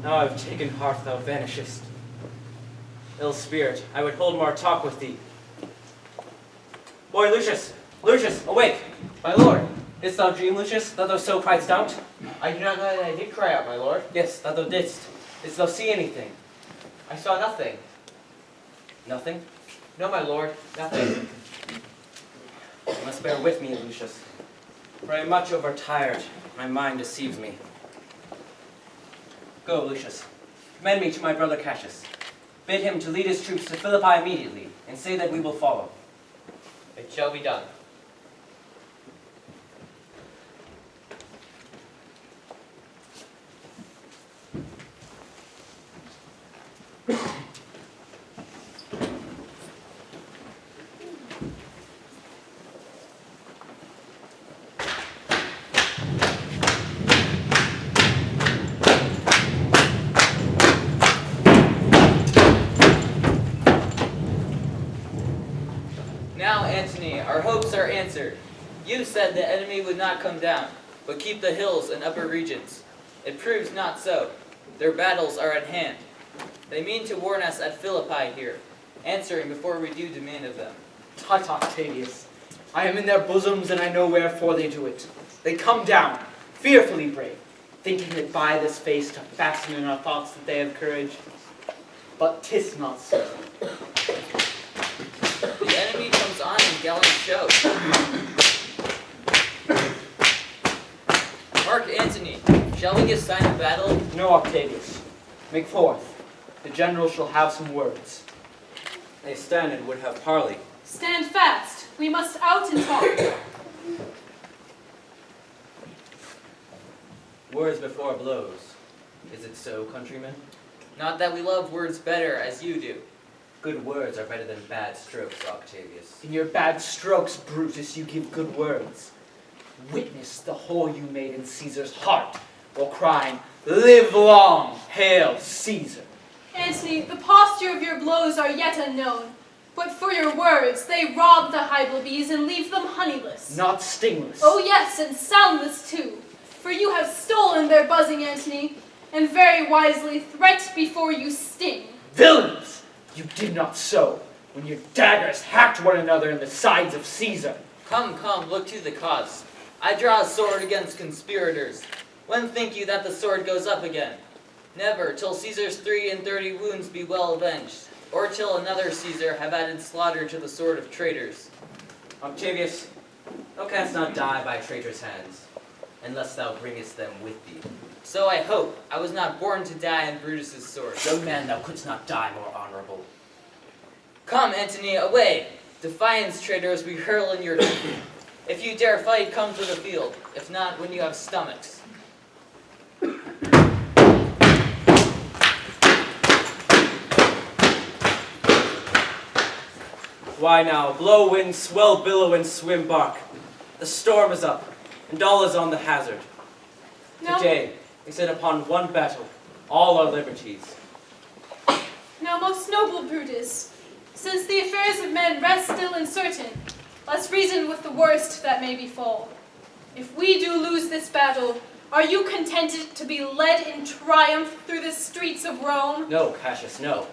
Now I've taken heart thou vanishest. Ill spirit, I would hold more talk with thee. Boy, Lucius! Lucius, awake! My lord! Didst thou dream, Lucius, that thou so criedst out? I do not know that I did cry out, my lord. Yes, that thou didst. Didst thou see anything? I saw nothing. Nothing? No, my lord, nothing. You must bear with me, Lucius, for I am much overtired. My mind deceives me. Go, Lucius. Commend me to my brother Cassius. Bid him to lead his troops to Philippi immediately, and say that we will follow. It shall be done. Now, Antony, our hopes are answered. You said the enemy would not come down, but keep the hills and upper regions. It proves not so. Their battles are at hand. They mean to warn us at Philippi here, answering before we do demand of them. Tut, Octavius. I am in their bosoms, and I know wherefore they do it. They come down, fearfully brave, thinking that by this face to fasten in our thoughts that they have courage. But 'tis not so. The enemy comes on in gallant show. Mark Antony, shall we give sign of battle? No, Octavius. Make forth. The general shall have some words. They stand and would have parley. Stand fast. We must out and talk. Words before blows. Is it so, countrymen? Not that we love words better as you do. Good words are better than bad strokes, Octavius. In your bad strokes, Brutus, you give good words. Witness the hole you made in Caesar's heart, while crying, "Live long, hail Caesar!" Antony, the posture of your blows are yet unknown. But for your words, they rob the hive bees and leave them honeyless. Not stingless. Oh yes, and soundless too. For you have stolen their buzzing, Antony, and very wisely threat before you sting. Villains! You did not so, when your daggers hacked one another in the sides of Caesar. Come, come, look to the cause. I draw a sword against conspirators. When think you that the sword goes up again? Never, till Caesar's 33 wounds be well avenged, or till another Caesar have added slaughter to the sword of traitors. Octavius, thou canst not die by traitors' hands, unless thou bringest them with thee. So I hope. I was not born to die in Brutus's sword. Young man, thou couldst not die more honorable. Come, Antony, away! Defiance, traitors, we hurl in your teeth. If you dare fight, come to the field. If not, when you have stomachs. Why now, blow wind, swell billow, and swim bark. The storm is up, and all is on the hazard. Now, Today, we set upon one battle, all our liberties. now, most noble Brutus, since the affairs of men rest still uncertain, let's reason with the worst that may befall. If we do lose this battle, are you contented to be led in triumph through the streets of Rome? No, Cassius, no.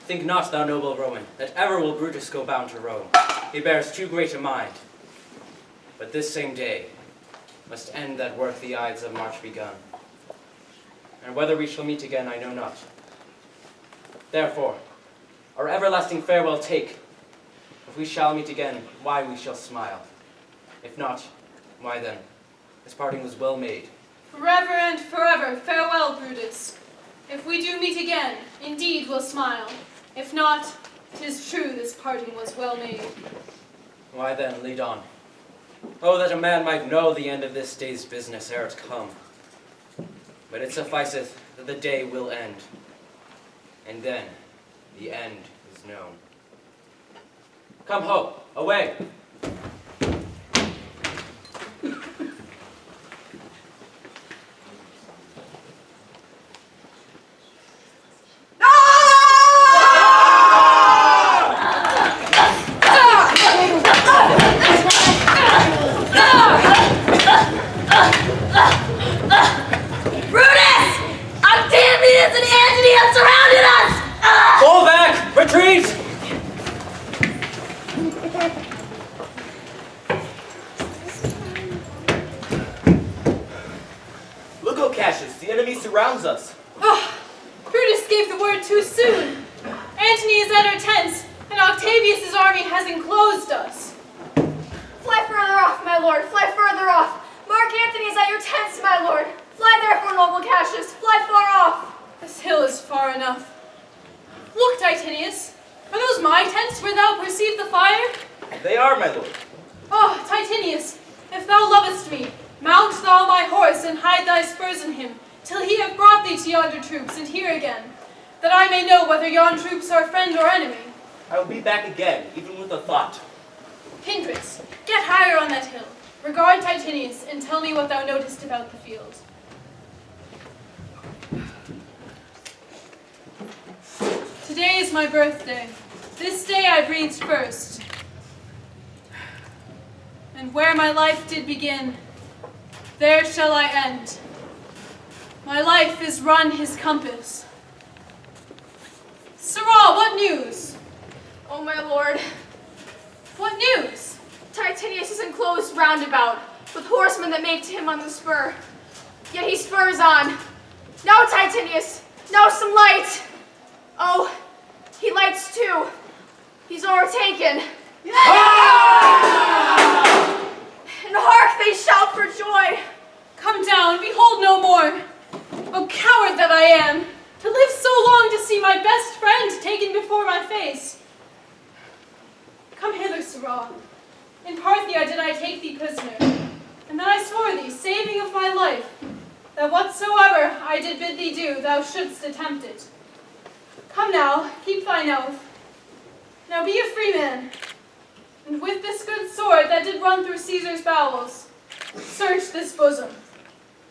Think not, thou noble Roman, that ever will Brutus go bound to Rome. He bears too great a mind. But this same day must end that work the Ides of March begun. And whether we shall meet again, I know not. Therefore, our everlasting farewell take. If we shall meet again, why we shall smile. If not, why then, this parting was well made. Forever and forever, farewell, Brutus. If we do meet again, indeed we'll smile. If not, 'tis true this parting was well made. Why then, lead on. Oh, that a man might know the end of this day's business ere it come. But it sufficeth that the day will end, and then the end is known. Come ho, away! Surrounds us. Oh, Brutus gave the word too soon. Antony is at our tents, and Octavius's army has enclosed us. Fly further off, my lord, fly further off. Mark Antony is at your tents, my lord. Fly therefore, noble Cassius, fly far off. This hill is far enough. Look, Titinius, are those my tents where thou perceive the fire? They are, my lord. Oh, Titinius, if thou lovest me, mount thou my horse and hide thy spurs in him, till he have brought thee to yonder troops and here again, that I may know whether yon troops are friend or enemy. I will be back again, even with a thought. Hindrance, get higher on that hill. Regard Titinius, and tell me what thou noticed about the field. Today is my birthday. This day I breathed first. And where my life did begin, there shall I end. My life is run his compass. Sirrah, what news? Oh, my lord, What news? Titinius is enclosed round about, with horsemen that make to him on the spur. Yet he spurs on. Now, Titinius, now some light. Oh, he lights too. He's overtaken. And hark, they shout for joy. Come down, behold no more. O coward that I am, to live so long to see my best friend taken before my face. Come hither, Sirrah. In Parthia did I take thee prisoner, and then I swore thee, saving of my life, that whatsoever I did bid thee do, thou shouldst attempt it. Come now, keep thine oath. Now be a free man, and with this good sword that did run through Caesar's bowels, search this bosom.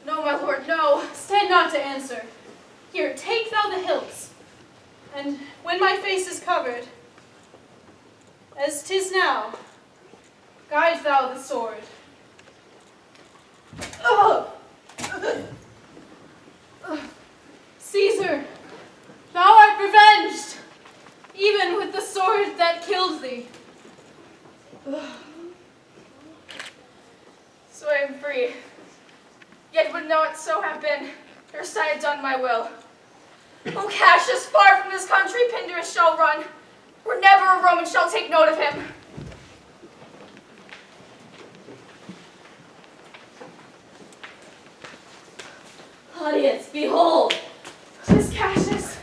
No, my lord, no. Stay not to answer. Here, take thou the hilts, and when my face is covered, as 'tis now, guide thou the sword. Caesar, thou art revenged, even with the sword that killed thee. So I am free. Yet would not so have been, erst I had done my will. O Cassius, far from this country Pindorus shall run, where never a Roman shall take note of him. Audience, behold! 'Tis Cassius.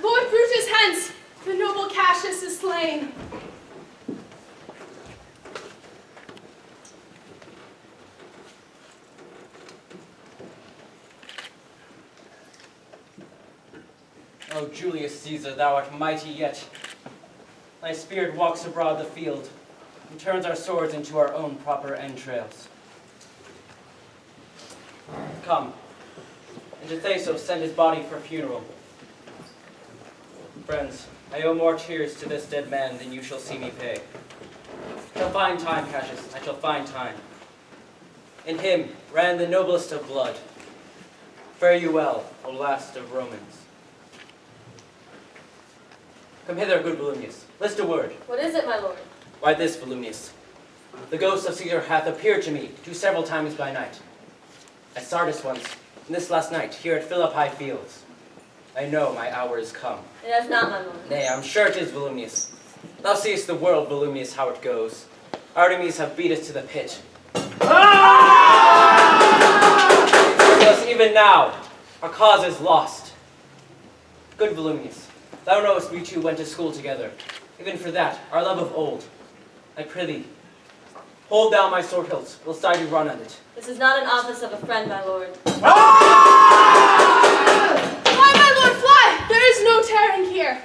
Lord Brutus, hence! The noble Cassius is slain. O Julius Caesar, thou art mighty yet. Thy spirit walks abroad the field, and turns our swords into our own proper entrails. Come, and to Thasos send his body for funeral. Friends, I owe more tears to this dead man than you shall see me pay. I shall find time, Cassius, I shall find time. In him ran the noblest of blood. Fare you well, O last of Romans. Come hither, good Volumnius. List a word. What is it, my lord? Why this, Volumnius. The ghost of Caesar hath appeared to me 2 several times by night. At Sardis once, and this last night, here at Philippi fields. I know my hour is come. It has not, my lord. Nay, I'm sure it is, Volumnius. Thou seest the world, Volumnius, how it goes. Artemis have beat us to the pit. Thus, even now, our cause is lost. Good Volumnius, thou knowest we two went to school together. Even for that, our love of old. I prithee, hold thou my sword hilt, whilst I do run at it. This is not an office of a friend, my lord. Fly, my lord, fly! There is no tearing here.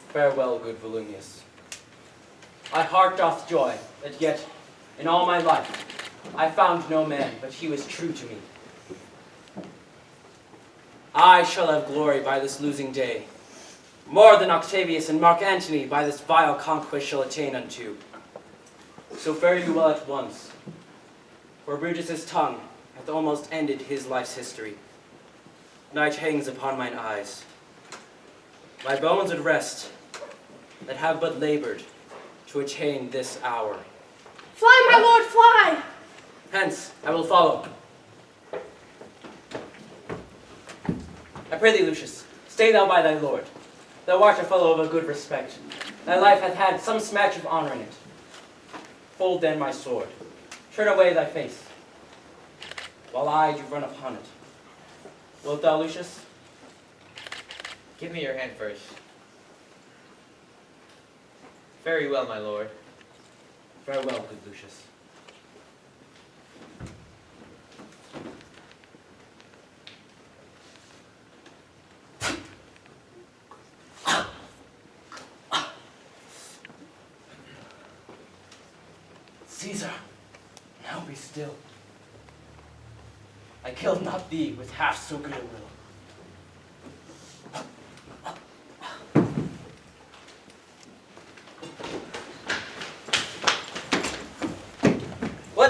Farewell, good Volumnius. My heart doth joy that yet, in all my life, I found no man, but he was true to me. I shall have glory by this losing day, more than Octavius and Mark Antony by this vile conquest shall attain unto. So fare you well at once, for Brutus's tongue hath almost ended his life's history. Night hangs upon mine eyes. My bones at rest, that have but labored to attain this hour. Fly, my lord, fly! Hence, I will follow. I pray thee, Lucius, stay thou by thy lord. Thou art a fellow of a good respect. Thy life hath had some smatch of honor in it. Hold then my sword. Turn away thy face, while I do run upon it. Wilt thou, Lucius? Give me your hand first. Very well, my lord. Farewell, good Lucius. Caesar, now be still. I killed not thee with half so good a will.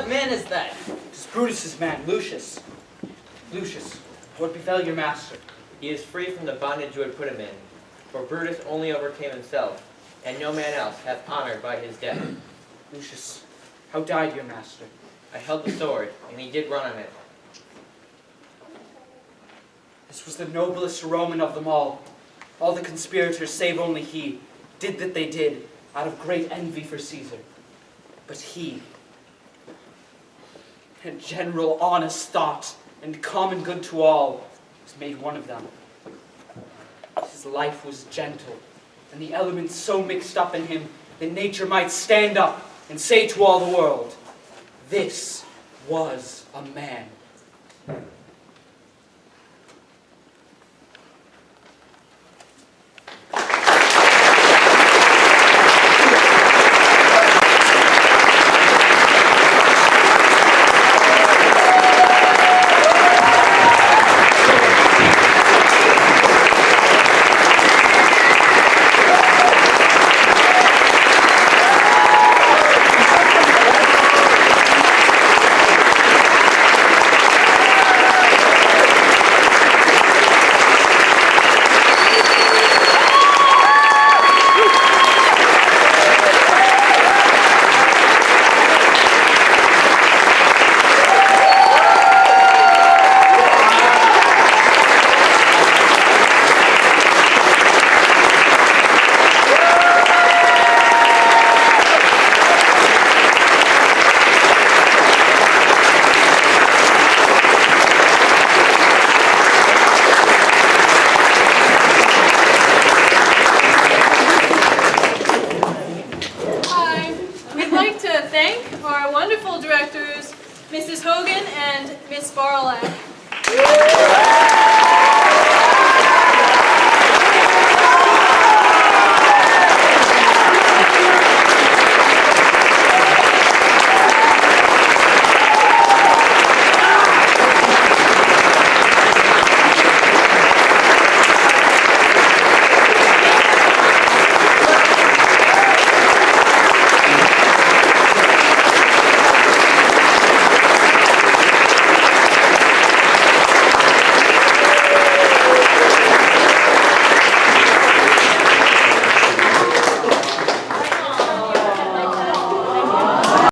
What man is that? Tis Brutus's man, Lucius. Lucius, what befell your master? He is free from the bondage you had put him in, for Brutus only overcame himself, and no man else hath honor by his death. Lucius, how died your master? I held the sword, and he did run on it. This was the noblest Roman of them all. All the conspirators, save only he, did that they did, out of great envy for Caesar. But he, in general honest thought and common good to all, was made one of them. His life was gentle, and the elements so mixed up in him that nature might stand up and say to all the world, this was a man. Mrs. Hogan and Miss Barlack.